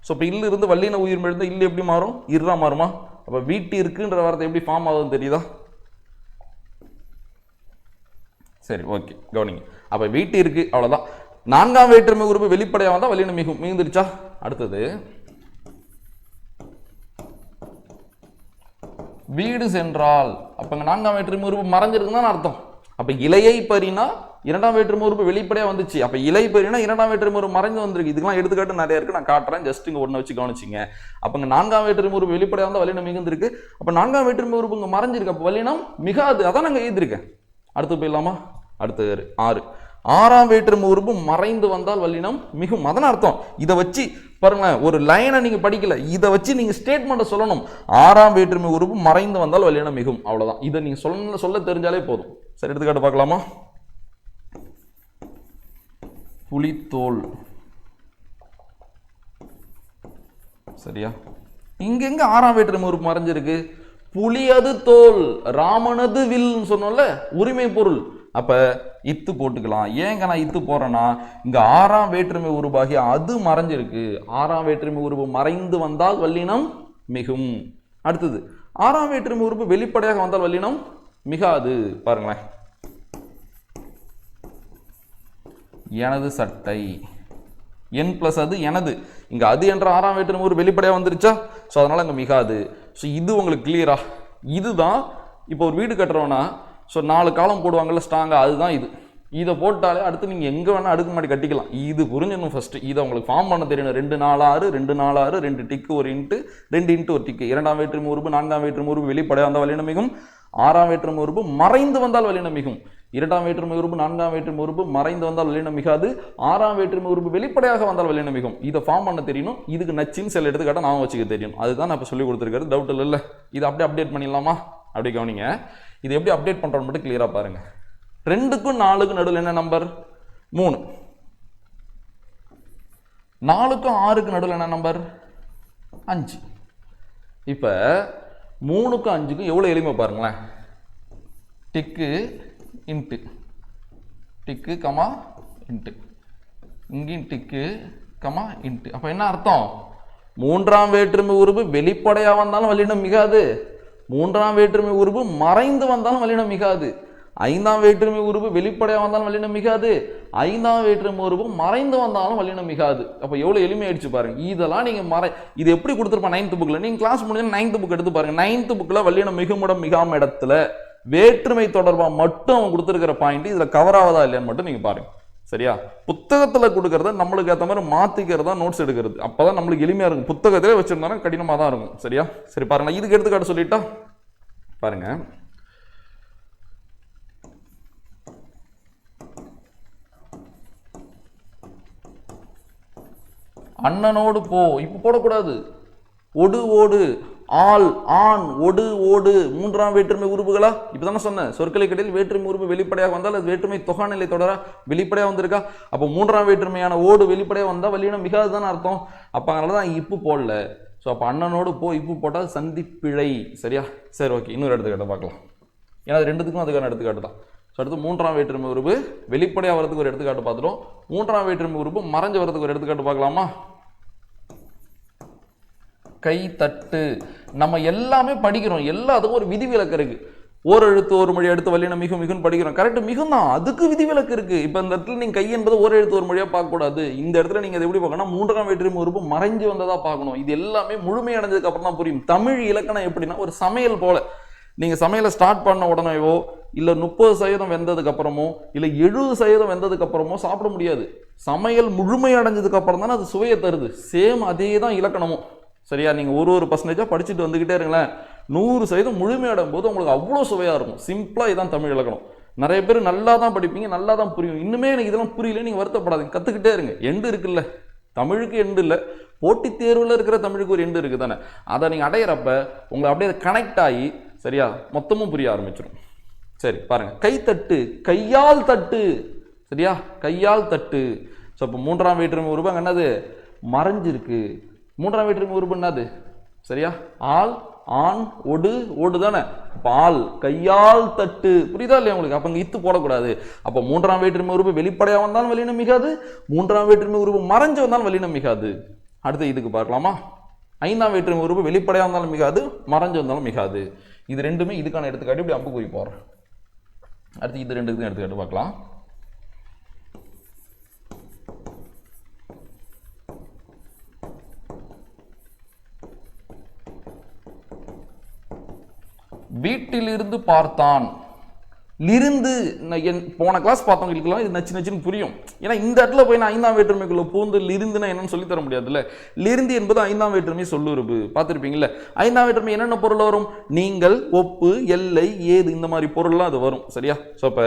ஸோ இப்போ இல்லு இருந்து வல்லின உயிர் எழுந்த இல்லு எப்படி மாறும்? இர்ரா மாறுமா? அப்போ வீட்டிற்குன்ற வார்த்தை எப்படி ஃபார்ம் ஆகுதுன்னு தெரியுதா? சரி, ஓகே, கவனிங்க. அப்போ வீட்டிற்கு அவ்வளோதான். நான்காம் வேற்றுமை உறுப்பு வெளிப்படையாக வந்தால் வல்லினம் மிகும். மிகுந்துருச்சா? அடுத்தது வீடு சென்றால். அப்போ இங்கே நான்காம் வேற்றுமை உறுப்பு மறைஞ்சிருக்குன்னு அர்த்தம். அப்போ இலையை பறினா இரண்டாம் வேற்றுமை உறுப்பு வெளிப்படையாக வந்துச்சு. அப்போ இலை பறினா இரண்டாம் வேற்றுமை உறுப்பு மறைந்து வந்திருக்கு. இதுக்கெல்லாம் எடுத்துக்காட்டு நிறைய இருக்கு, நான் காட்டுறேன். ஜஸ்ட் இங்கே ஒன்று வச்சு கவனிச்சிங்க. அப்போ இங்கே நான்காம் வேற்றுமை உறுப்பு வெளிப்படையாக வந்தால் வல்லினம் மிகுந்திருக்கு. அப்போ நான்காம் வேற்றுமை உறுப்பு இங்கே மறைஞ்சிருக்கு. அப்போ வல்லினம் மிகாது. அதான் நாங்கள் எழுதியிருக்கேன். அடுத்து போயிடலாமா? அடுத்து 6, ஆறாம் வேற்றுமை உறுப்பு மறைந்து வந்தால் வல்லினம் மிகும். அதான் அர்த்தம். இதை வச்சு பாருங்களேன், ஒரு லைனை நீங்க படிக்கல, இதை வச்சு நீங்க ஸ்டேட்மெண்ட் சொல்லணும். ஆறாம் வேற்றுமை உறுப்பு மறைந்து வந்தால் வல்லினம் மிகும். அவ்வளவுதான். இதை நீங்க சொல்ல தெரிஞ்சாலே போதும். சரி, எடுத்துக்காட்டு பார்க்கலாமா? புலித்தோல். சரியா? இங்க எங்க ஆறாம் வேற்றுமை உறுப்பு மறைஞ்சிருக்கு? புலியது தோல், ராமனது வில் சொன்னோம்ல, உரிமை பொருள். அப்ப இத்து போட்டுக்கலாம். ஏங்க நான் இத்து போறேன்னா, இங்க ஆறாம் வேற்றுமை உருவாகி அது மறைஞ்சிருக்கு. ஆறாம் வேற்றுமை உருவு மறைந்து வந்தால் வல்லினம் மிகும். அடுத்தது ஆறாம் வேற்றுமை உறுப்பு வெளிப்படையாக வந்தால் வல்லினம் மிகாது. பாருங்களேன், எனது சட்டை. என் பிளஸ் அது எனது. இங்க அது என்ற ஆறாம் வேற்றுமை உறுப்பு வெளிப்படையாக வந்துருச்சா? ஸோ அதனால இங்க மிகாது. ஸோ இது உங்களுக்கு கிளியரா? இதுதான் இப்போ ஒரு வீடு கட்டுறோம்னா, ஸோ 4 காலம் போடுவாங்கல்ல ஸ்ட்ராங்கா, அதுதான் இது. இதை போட்டாலே அடுத்து நீங்கள் எங்கே வேணால் அடுக்குமாடி கட்டிக்கலாம். இது புரிஞ்சிடணும் ஃபஸ்ட்டு. இதை உங்களுக்கு ஃபார்ம் பண்ண தெரியணும். 2 4 6 2 4 6 2 டிக்கு ஒரு இன்ட்டு 2 இன்ட்டு ஒரு டிக்கு. இரண்டாம் வேற்றுமை உறுப்பு நான்காம் வேற்றுமை உறுப்பு வெளிப்படையாக வந்தால் வல்லினம் மிகும். ஆறாம் வேற்றுமை உறுப்பு மறைந்து வந்தால் வல்லினம் மிகும். இரண்டாம் வேற்றுமை உறுப்பு நான்காம் வேற்றுமை உறுப்பு மறைந்து வந்தால் வல்லினம் மிகாது. ஆறாம் வேற்றுமை உறுப்பு வெளிப்படையாக வந்தால் வல்லினம் மிகும். இதை ஃபார்ம் பண்ண தெரியணும். இதுக்கு நச்சின்னு சில எடுத்துக்காட்ட நான் வச்சுக்க தெரியும். அதுதான் நான் இப்போ சொல்லி கொடுத்துருக்காரு. டவுட் இல்லை. இதை அப்படியே அப்டேட் பண்ணிடலாமா? அப்படி கவனிங்க. இது எப்படி அப்டேட் பண்ணுறோன்னு மட்டும் கிளியராக பாருங்க. 2க்கும் 4க்கும் நடுவில் என்ன நம்பர்? 3. 4க்கும் 6க்கு நடுவில் என்ன நம்பர்? 5. இப்போ 3க்கும் 5க்கும் எவ்வளோ எளிமை பாருங்களேன். டிக்கு இன்ட்டு டிக்கு கமா இன்ட்டு, இங்கேயும் டிக்கு கமா இன்ட்டு. அப்போ என்ன அர்த்தம்? மூன்றாம் வேற்றுமை உறுப்பு வெளிப்படையாக வந்தாலும் வல்லினம் மிகாது. மூன்றாம் வேற்றுமை உறுப்பு மறைந்து வந்தாலும் வல்லினம் மிகாது. ஐந்தாம் வேற்றுமை உறுப்பு வெளிப்படையாக வந்தாலும் வல்லினம் மிகாது. ஐந்தாம் வேற்றுமை உறுப்பு மறைந்து வந்தாலும் வல்லினம் மிகாது. அப்போ எவ்வளோ எளிமையாயிடுச்சு பாருங்க. இதெல்லாம் நீங்கள் இது எப்படி கொடுத்துருப்பா 9th புக்கில்? நீங்கள் கிளாஸ் முடிஞ்சா 9th புக் எடுத்து பாருங்க. 9th புக்கில் வல்லினம் மிகுமிடம் மிகாம இடத்துல வேற்றுமை தொடர்பாக மட்டும் அவன் கொடுத்துருக்கிற பாயிண்ட் இதில் கவர் ஆகுதா இல்லையான்னு மட்டும் நீங்கள் பாருங்க. சரியா? புத்தகத்தில் கொடுக்கறத நம்மளுக்கு ஏற்ற மாதிரி மாற்றிக்கிறதா நோட்ஸ் எடுக்கிறது. அப்போ தான் நம்மளுக்கு எளிமையாக இருக்கும். புத்தகத்திலே வச்சுருந்தாலும் கடினமாக தான் இருக்கும். சரியா? சரி பாருங்க, இதுக்கு எடுத்துக்காட்டு சொல்லிட்டா பாருங்க. அண்ணனோடு போ, இப்போ போடக்கூடாது. ஒடு ஓடு, ஆள் ஆண், ஒடு ஓடு, மூன்றாம் வேற்றுமை உறுப்புகளா? இப்பதானே சொன்னேன், சொற்களுக்கிடையில் வேற்றுமை உறுப்பு வெளிப்படையாக வந்தால் அது வேற்றுமை தொகாநிலை தொடரா வெளிப்படையா வந்திருக்கா? அப்போ மூன்றாம் வேற்றுமையான ஓடு வெளிப்படையா வந்தா வல்லினம் மிகாதுதானே அர்த்தம். அப்ப அதனாலதான் இப்பு போடல. ஸோ அப்போ அண்ணனோடு போ இப்பு போட்டால் சந்திப்பிழை. சரியா? சரி, ஓகே. இன்னொரு எடுத்துக்காட்டை பார்க்கலாம். ஏன்னா அது ரெண்டுத்துக்கும் அதுக்கான எடுத்துக்காட்டு தான். ஸோ அடுத்து மூன்றாம் வேற்றுமை உறுப்பு வெளிப்படையாக வரதுக்கு ஒரு எடுத்துக்காட்டு பார்த்துட்டோம். மூன்றாம் வேற்றுமை உறுப்பு மறைஞ்சு வரதுக்கு ஒரு எடுத்துக்காட்டு பார்க்கலாமா? கை தட்டு. நம்ம எல்லாமே படிக்கிறோம், எல்லாத்துக்கும் ஒரு விதிவிலக்கு இருக்கு. ஓரெழுத்து ஒரு மொழி எடுத்து வல்லினம் மிகு மிகுன்னு படிக்கிறோம். கரெக்ட், மிகும் தான். அதுக்கு விதிவிலக்கு இருக்கு. இப்போ இந்த இடத்துல நீங்க கை என்பது ஒரு எழுத்து ஒரு மொழியா பார்க்கக்கூடாது. இந்த இடத்துல நீங்க எப்படி பார்க்கணும், மூன்றாம் வேற்றுமை உறுப்பு மறைஞ்சு வந்ததா பார்க்கணும். இது எல்லாமே முழுமையடைஞ்சதுக்கு அப்புறம் தான் புரியும். தமிழ் இலக்கணம் எப்படின்னா ஒரு சமையல் போல. நீங்க சமையலை ஸ்டார்ட் பண்ண உடனேவோ இல்ல 30% வெந்ததுக்கு அப்புறமோ இல்ல 70% வெந்ததுக்கு அப்புறமோ சாப்பிட முடியாது. சமையல் முழுமையடைஞ்சதுக்கு அப்புறம் தானே அது சுவையை தருது. சேம் அதே தான் இலக்கணமும். சரியா? நீங்க ஒரு பர்சன்டேஜா படிச்சுட்டு வந்துகிட்டே இருங்களேன், 100% முழுமையடையும் போது உங்களுக்கு அவ்வளோ சுவையா இருக்கும். சிம்பிளா இதான் தமிழ் இலக்கணம். நிறைய பேர் நல்லா தான் படிப்பீங்க, நல்லா தான் புரியும். இன்னுமே எனக்கு இதெல்லாம் புரியல, நீங்க வருத்தப்படாதீங்க, கத்துக்கிட்டே இருங்க. எண்டு இருக்குல்ல, தமிழுக்கு எண்டு இல்லை, போட்டித் தேர்வில் இருக்கிற தமிழுக்கு ஒரு எண்டு இருக்கு தானே. அதை நீங்க அடையிறப்ப உங்களை அப்படியே கனெக்ட் ஆகி சரியா மொத்தமும் புரிய ஆரம்பிச்சிடும். சரி பாருங்க, கைத்தட்டு, கையால் தட்டு. சரியா? கையால் தட்டு. ஸோ இப்போ மூன்றாம் வேற்றுமை உறுப்பு அங்கே என்னது மறைஞ்சிருக்கு. மூன்றாம் வேற்றுமை உறுப்பு என்னது? சரியா? ஆள் ஆண் ஒடு ஓடு தானே. அப்போ ஆள் கையால் தட்டு. புரியுதா இல்லையா உங்களுக்கு? அப்போ இங்கே இத்து போடக்கூடாது. அப்போ மூன்றாம் வேற்றுமை உறுப்பு வெளிப்படையாக வந்தாலும் வல்லினம் மிகாது, மூன்றாம் வேற்றுமை உறுப்பு மறைஞ்சு வந்தாலும் வல்லினம் மிகாது. அடுத்து இதுக்கு பார்க்கலாமா? ஐந்தாம் வேற்றுமை உறுப்பு வெளிப்படையாக வந்தாலும் மிகாது, மறைஞ்சு வந்தாலும் மிகாது. இது ரெண்டுமே இதுக்கான எடுத்துக்காட்டு. இப்படி அம்புக்குறி போறேன். அடுத்து இது ரெண்டுக்கும் எடுத்துக்காட்டு பார்க்கலாம். வீட்டிலிருந்து பார்த்தான். லிருந்து போன கிளாஸ் பார்த்தவங்களுக்குலாம் இது நச்சு நச்சுன்னு புரியும். ஏன்னா இந்த இடத்துல போய் நான் ஐந்தாம் வேற்றுமைக்குள்ள பூந்து லிருந்துனா என்னன்னு சொல்லி தர முடியாதுல்ல. லிருந்து என்பது ஐந்தாம் வேற்றுமை சொல்லுறுப்பு, பார்த்துருப்பீங்கல்ல. ஐந்தாம் வேற்றுமை என்னென்ன பொருள் வரும்? நீங்கள், ஒப்பு, எல்லை, ஏது, இந்த மாதிரி பொருள்லாம் அது வரும். சரியா? ஸோ இப்போ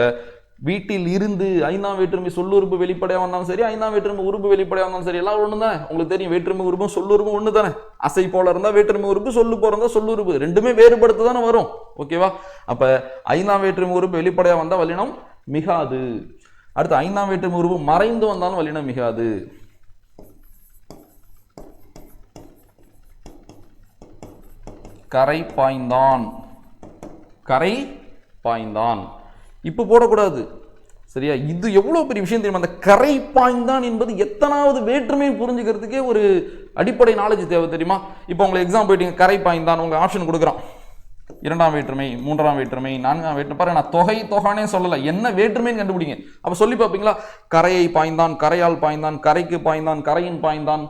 வீட்டில் இருந்து ஐந்தாம் வேற்றுமை சொல்லுறுப்பு வெளிப்படையாக வந்தாலும் சரி, ஐந்தாம் வேற்றுமை உறுப்பு வெளிப்படையாக வந்தாலும் சரி, எல்லாம் ஒன்று தானே. உங்களுக்கு தெரியும், வேற்றுமை உறுப்பும் சொல்லுறுப்பும் ஒன்று தானே. அசை போல இருந்தால் வேற்றுமை உறுப்பு, சொல்லு போல இருந்தால் சொல்லுறுப்பு, ரெண்டுமே வேறுபடுத்த தானே வரும். ஓகேவா? அப்ப ஐந்தாம் வேற்றுமை உறுப்பு வெளிப்படையாக வந்தால் வல்லினம் மிகாது. அடுத்து ஐந்தாம் வேற்றுமை உறுப்பு மறைந்து வந்தாலும் வல்லினம் மிகாது. கரை பாய்ந்தான். கரை பாய்ந்தான். இப்போ போடக்கூடாது. சரியா? இது எவ்வளவு பெரிய விஷயம் தெரியுமா? அந்த கரை பாய்ந்தான் என்பது எத்தனாவது வேற்றுமையை புரிஞ்சுக்கிறதுக்கே ஒரு அடிப்படை நாலேஜ் தேவை தெரியுமா? இப்போ உங்களுக்கு எக்ஸாம் போயிட்டீங்க, கரை பாய்ந்தான் உங்க ஆப்ஷன் கொடுக்குறான். இரண்டாம் வேற்றுமை, மூன்றாம் வேற்றுமை, நான்காம் வேற்றுமை. பாருங்க, நான் தொகை தொகானே சொல்லல, என்ன வேற்றுமைன்னு கண்டுபிடிங்க. அப்ப சொல்லி பார்ப்பீங்களா? கரையை பாய்ந்தான், கரையால் பாய்ந்தான், கரைக்கு பாய்ந்தான், கரையின் பாய்ந்தான்.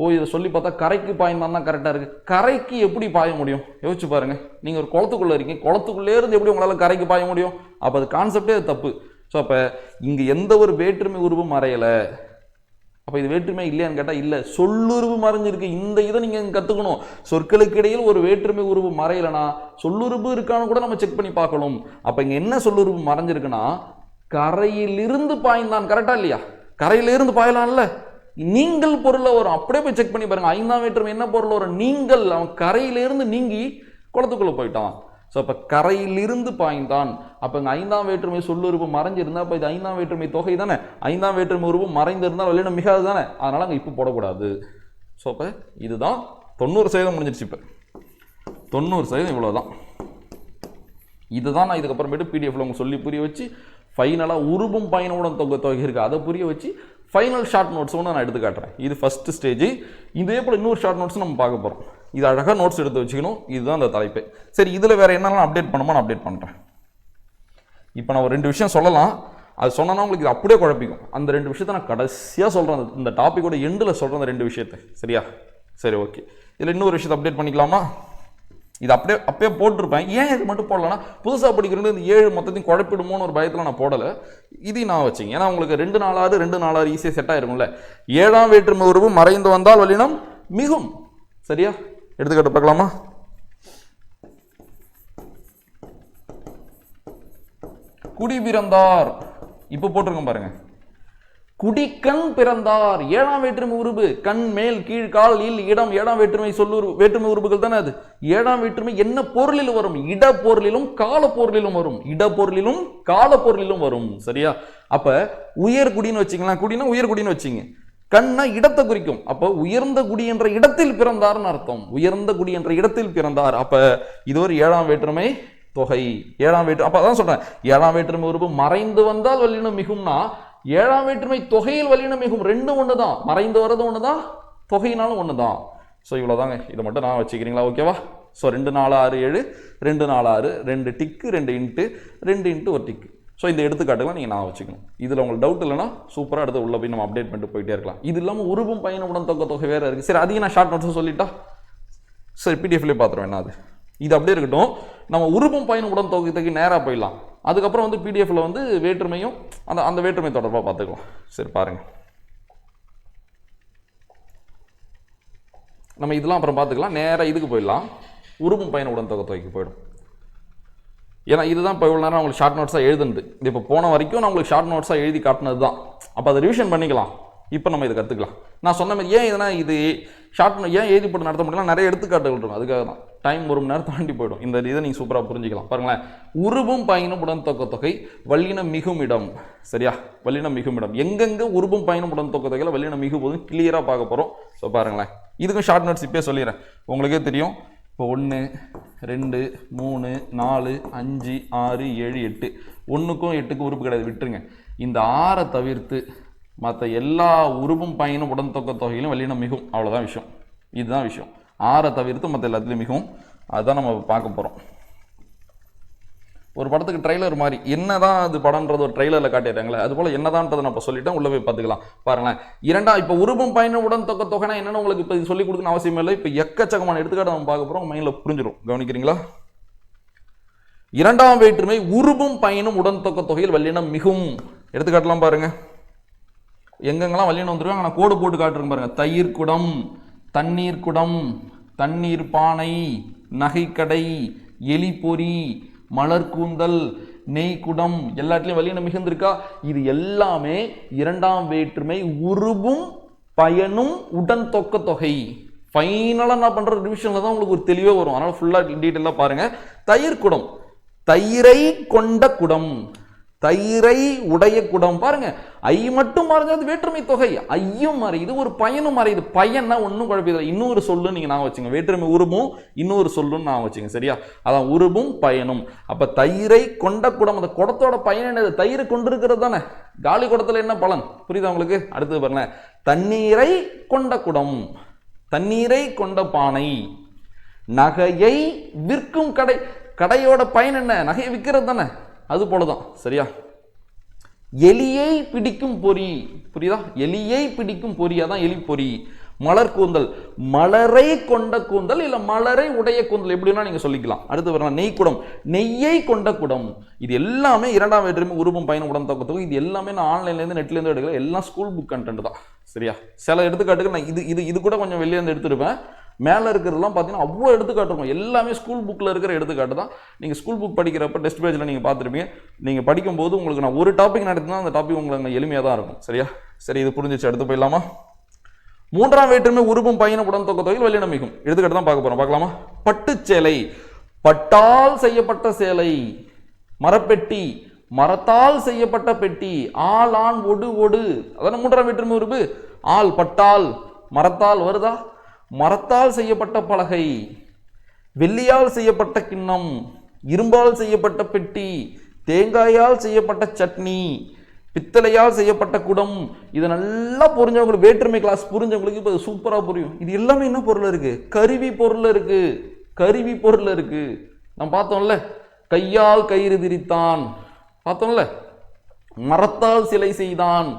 ஓ, இதை சொல்லி பார்த்தா கரைக்கு பாய்ந்தான் தான் கரெக்டாக இருக்கு. கரைக்கு எப்படி பாய முடியும்? யோசிச்சு பாருங்க. நீங்க ஒரு குளத்துக்குள்ள இருக்கீங்க, குளத்துக்குள்ளே இருந்து எப்படி உங்களால கரைக்கு பாய முடியும்? அப்போ அது கான்செப்டே தப்பு. ஸோ அப்போ இங்க எந்த ஒரு வேற்றுமை உருவும் மறையல. அப்போ இது வேற்றுமை இல்லையான்னு கேட்டால் இல்லை, சொல்லுருவு மறைஞ்சிருக்கு. இந்த இதை நீங்க கத்துக்கணும். சொற்களுக்கு இடையில் ஒரு வேற்றுமை உருவு மறையலனா சொல்லுருவு இருக்கான்னு கூட நம்ம செக் பண்ணி பார்க்கணும். அப்ப இங்க என்ன சொல்லுருவு மறைஞ்சிருக்குன்னா, கரையிலிருந்து பாய்ந்தான். கரெக்டா இல்லையா? கரையிலிருந்து பாயலாம்ல. நீங்கள் பொருளை வரும், அப்படியே போய் செக் பண்ணி பாருங்க. ஐந்தாம் வேற்றுமை என்ன பொருள் வரும்? நீங்கள். அவன் கரையிலிருந்து நீங்கி குளத்துக்குள்ள போயிட்டான். ஸோ அப்போ கரையிலிருந்து பாய்ந்தான். அப்போ இங்கே ஐந்தாம் வேற்றுமை சொல்லுறுப்பு மறைஞ்சிருந்தா அப்போ இது ஐந்தாம் வேற்றுமை தொகை தானே. ஐந்தாம் வேற்றுமை உருவு மறைந்திருந்தால் வல்லினம் மிகாது தானே. அதனால அங்கே இப்போ போடக்கூடாது. ஸோ அப்போ இதுதான் 90% முடிஞ்சிருச்சு. இப்போ 90% இவ்வளோதான். இதுதான் நான் இதுக்கப்புறமேட்டு பிடிஎஃப்ல உங்களுக்கு சொல்லி புரிய வச்சு ஃபைனலாக உருவும் பயனுடன் தொகை இருக்குது அதை புரிய வச்சு ஃபைனல் ஷார்ட் நோட்ஸ் ஒன்று நான் எடுத்து காட்டுறேன். இது ஃபர்ஸ்ட் ஸ்டேஜ். இதே போல் இன்னொரு ஷார்ட் நோட்ஸ் நம்ம பார்க்க போகிறோம். இது அழகாக நோட்ஸ் எடுத்து வச்சுக்கணும். இதுதான் அந்த தலைப்பு. சரி, இதில் வேறு என்னெல்லாம் அப்டேட் பண்ணுமோ நான் அப்டேட் பண்ணுறேன். இப்போ நான் ஒரு 2 விஷயம் சொல்லலாம். அது சொன்னா உங்களுக்கு இது அப்படியே குழப்பிக்கும். அந்த 2 விஷயத்தை நான் கடைசியாக சொல்கிறேன். இந்த டாப்பிக்கோட எண்டில் சொல்கிறேன் அந்த 2 விஷயத்தை. சரியா? சரி, ஓகே. இதில் இன்னொரு விஷயத்தை அப்டேட் பண்ணிக்கலாமா? இது அப்பயே போட்டிருப்பேன். ஏன் இது மட்டும் போடலன்னா, புதுசாக படிக்கிறது இந்த 7 மொத்தத்தையும் குழப்பிடுமோன்னு ஒரு பயத்தில் நான் போடலை. இதையும் நான் வச்சுங்க. ஏன்னா உங்களுக்கு 2 4 ஈஸியாக செட் ஆயிருக்கும்ல. 7ஆம் வேற்றுமை உருவு மறைந்து வந்தால் வல்லினம் மிகும். சரியா? எடுத்துக்கிட்டு பார்க்கலாமா? குடி பிறந்தார். இப்போ போட்டிருக்கோம் பாருங்க. குடிக்கண் பிறந்தார். 7ஆம் வேற்றுமை உருபு. கண், மேல், கீழ், கால், இல், இடம் 7ஆம் வேற்றுமை வேற்றுமை உருபுகள் தானே அது. 7ஆம் வேற்றுமை என்ன பொருளில் வரும்? இட பொருளிலும் கால பொருளிலும் வரும். இட பொருளிலும் கால பொருளிலும் வரும். சரியா? அப்ப உயர்குடின்னு வச்சுக்கலாம். குடினா உயர்குடின்னு வச்சுங்க. கண்ணா இடத்தை குறிக்கும். அப்ப உயர்ந்த குடி என்ற இடத்தில் பிறந்தார்னு அர்த்தம். உயர்ந்த குடி என்ற இடத்தில் பிறந்தார். அப்ப இது ஒரு 7ஆம் வேற்றுமை தொகை. 7ஆம் வேற்று அப்ப அதான் சொல்றேன், 7ஆம் வேற்றுமை உருபு மறைந்து வந்தால் வல்லினம் மிகும்னா 7ஆம் வேற்றுமை தொகையில் வல்லினம் மிகும். ரெண்டும் ஒண்ணுதான். மறைந்து வர்றது ஒண்ணுதான், தொகையினாலும் ஒண்ணுதான். ஸோ இவ்வளவுதாங்க. இதை மட்டும் நான் வச்சுக்கிறீங்களா? ஓகேவா? ஸோ 2 4 6 7 2 4 6 2 டிக்கு 2 இன்ட்டு 2 இன்ட்டு ஒரு டிக்கு. ஸோ இந்த எடுத்துக்காட்டுலாம் நீங்கள் நான் வச்சுக்கணும். இதில் உங்களுக்கு டவுட் இல்லைன்னா சூப்பராக எடுத்து உள்ள போய் நம்ம அப்டேட் பண்ணிட்டு போயிட்டே இருக்கலாம். இது இல்லாமல் உருவும் பயணம் உடன் தொகை வேறு இருக்குது. சரி, அதையும் நான் ஷார்ட் நோட்ஸும் சொல்லிட்டா சரி பிடிஎஃப்லேயே பார்த்துருவேன். என்ன அது இது அப்படியே இருக்கட்டும். நம்ம உருவும் பயணம் உடன் தொகைக்கு நேராக போயிடலாம். அதுக்கப்புறம் வந்து பிடிஎஃப்ல வந்து வேற்றுமையும் அந்த வேற்றுமை தொடர்பாக பார்த்துக்கலாம். சரி பாருங்கள், நம்ம இதெல்லாம் அப்புறம் பார்த்துக்கலாம். நேராக இதுக்கு போயிடலாம். உருவும் பயணம் உடன் தொகைக்கு போயிடும். ஏன்னா இதுதான் இப்போ இவ்வளோ நேரம் உங்களுக்கு ஷார்ட் நோட்ஸாக எழுதுனது. இது இப்போ போன வரைக்கும் நான் உங்களுக்கு ஷார்ட் நோட்ஸாக எழுதி காட்டினது தான். அப்போ அதை ரிவிஷன் பண்ணிக்கலாம். இப்போ நம்ம இதை கற்றுக்கலாம். நான் சொன்ன மாதிரி ஏன் இதனா இது ஷார்ட் ஏன் எழுதி போட்டு நடத்த முடியலாம், நிறைய எடுத்துக்காட்டுகள் இருக்கும். அதுக்காக தான் டைம் 1 மணி நேரம் தாண்டி போயிடும். இந்த இதை நீங்கள் சூப்பராக புரிஞ்சிக்கலாம். பாருங்களேன், உருவும் பயனும் உடன் தொகை வல்லினம் மிகும் இடம். சரியா? வல்லினம் மிகும் இடம். எங்கெங்கே உருவும் பயனும் உடன் தொகையில் வல்லினம் மிகு போதும் கிளியராக பார்க்க போகிறோம். ஸோ பாருங்களேன், இதுக்கும் ஷார்ட் நோட்ஸ் இப்போயே சொல்லிடுறேன். உங்களுக்கே தெரியும். இப்போ 1 2 3 4 5 6 7 8 1க்கும் 8க்கும் உறுப்பு கிடையாது, விட்டுருங்க. இந்த 6 தவிர்த்து மற்ற எல்லா உருவும் பயனும் உடன் தொகையிலும் வல்லினம் மிகும். அவ்வளோதான் விஷயம். இதுதான் விஷயம். 6 தவிர்த்து மற்ற எல்லாத்துலேயும் மிகும். அதுதான் நம்ம பார்க்க போகிறோம். ஒரு படத்துக்கு ட்ரெய்லர் மாதிரி என்னதான் அது படம்ன்றது ஒரு ட்ரெய்லரில் காட்டிடுறாங்களே, அது போல் என்னதான்றதை நான் இப்போ சொல்லிட்டேன். உள்ளே போய் பார்த்துக்கலாம். பாருங்களேன், இப்போ உருவும் பயனும் உடன் தொகைனா என்னென்னு உங்களுக்கு இப்போ சொல்லிக் கொடுக்கணும் அவசியம் இல்லை. இப்போ எக்கச்சக்கமான எடுத்துக்காட்டு நம்ம பார்க்க போகிறோம். மைண்டில் புரிஞ்சிடும். கவனிக்கிறீங்களா? 2ஆம் வேற்றுமை உருவும் பயனும் உடன் தொகையில் வல்லினம் மிகும். எடுத்துக்காட்டலாம் பாருங்க. எங்கெங்கெல்லாம் வல்லினம் வந்துருவாங்க நான் கோடு போட்டு காட்டுறேன் பாருங்க. தயிர் குடம், தண்ணீர் குடம், தண்ணீர் பானை, நகைக்கடை, எலி பொறி, மலர் கூந்தல், நெய் குடம், எல்லாத்துலயும் வல்லினம் மிகுந்திருக்கா? இது எல்லாமே 2ஆம் வேற்றுமை உருவும் பயனும் உடன் தொகை. ஃபைனலா நான் பண்ற ரிவிஷன்ல தான் உங்களுக்கு ஒரு தெளிவே வரும். அதனால ஃபுல்லா டீட்டெயிலா பாருங்க. தயிர் குடம், தயிரை கொண்ட குடம், தயிரை உடைய குடம். பாருங்க, ஐ மட்டும் மறைஞ்சது வேற்றுமை தொகை, ஐயும் மறையுது, ஒரு பயனும் மறையுது. பயன்னா ஒன்றும் குழப்பம். இன்னொரு சொல்லு நீங்க நான் வச்சுங்க. வேற்றுமை உருவும் இன்னொரு சொல்லுன்னு நான் வச்சுங்க. சரியா? அதான் உருவும் பயனும். அப்ப தயிரை கொண்ட குடம், அந்த குடத்தோட பயன் என்னது? தயிரை கொண்டிருக்கிறது தானே. காலி குடத்துல என்ன பலன்? புரியுதா உங்களுக்கு? அடுத்தது பாருங்க, தண்ணீரை கொண்ட குடம், தண்ணீரை கொண்ட பானை, நகையை விற்கும் கடை. கடையோட பயன் என்ன? நகையை விற்கிறது தானே. அது போலதான். சரியா? எலியை பிடிக்கும் பொறி. புரியுதா? எலியை பிடிக்கும் பொறி, அதான் எலி பொறி. மலர் கூந்தல், மலரை கொண்ட கூந்தல் இல்ல மலரை உடைய கூந்தல், எப்படின்னா நீங்க சொல்லிக்கலாம். அடுத்து வரலாம் நெய் குடம், நெய்யை கொண்ட குடம். இது எல்லாமே 2ஆம் வேற்றுமை உருவும் பயனும் உடன் தொகை. இது எல்லாமே நான் ஆன்லைன்ல இருந்து நெட்ல இருந்து எடுக்கல. எல்லாம் ஸ்கூல் புக் கண்டென்ட் தான். சரியா? சில எடுத்துக்காட்டுக்கு நான் இது கூட கொஞ்சம் வெளியே இருந்து எடுத்துருப்பேன். மேலே இருக்கிறதெல்லாம் பார்த்தீங்கன்னா அவ்வளோ எடுத்துக்காட்டு இருக்கும். எல்லாமே ஸ்கூல் புக்கில் இருக்கிற எடுத்துக்காட்டு தான். நீங்கள் ஸ்கூல் புக் படிக்கிறப்ப டெஸ்ட் பேஜில் நீங்கள் பார்த்துருப்பீங்க. நீங்கள் படிக்கும்போது உங்களுக்கு நான் ஒரு டாபிக் நடத்தினா அந்த டாபிக் உங்களுக்கு எளிமையாக தான் இருக்கும். சரியா? சரி, இது புரிஞ்சிச்சு. அடுத்து போயிடலாமா? 3ஆம் வேற்றுமை உருவும் பயனும் உடன் தொகையில் வல்லினம் மிகும். எடுத்துக்காட்டு தான் பார்க்க போகிறோம். பார்க்கலாமா? பட்டு சேலை, பட்டால் செய்யப்பட்ட சேலை. மரப்பெட்டி, மரத்தால் செய்யப்பட்ட பெட்டி. ஆள், ஆண், ஒடு, ஒடு. அதான 3ஆம் வேற்றுமை உருவு. ஆள், பட்டால், மரத்தால் வருதா? மரத்தால் செய்யப்பட்ட பலகை, வெள்ளியால் செய்யப்பட்ட கிண்ணம், இரும்பால் செய்யப்பட்ட பெட்டி, தேங்காயால் செய்யப்பட்ட சட்னி, பித்தளையால் செய்யப்பட்ட குடம். இதை நல்லா புரிஞ்சவங்களுக்கு, வேற்றுமை கிளாஸ் புரிஞ்சவங்களுக்கு இப்போ சூப்பரா புரியும். இது எல்லாமே என்ன பொருள் இருக்கு? கருவி பொருள் இருக்கு. கருவி பொருள் இருக்கு. நம்ம பார்த்தோம்ல, கையால் கயிறு திரித்தான் பார்த்தோம்ல, மரத்தால் சிலை செய்தான்,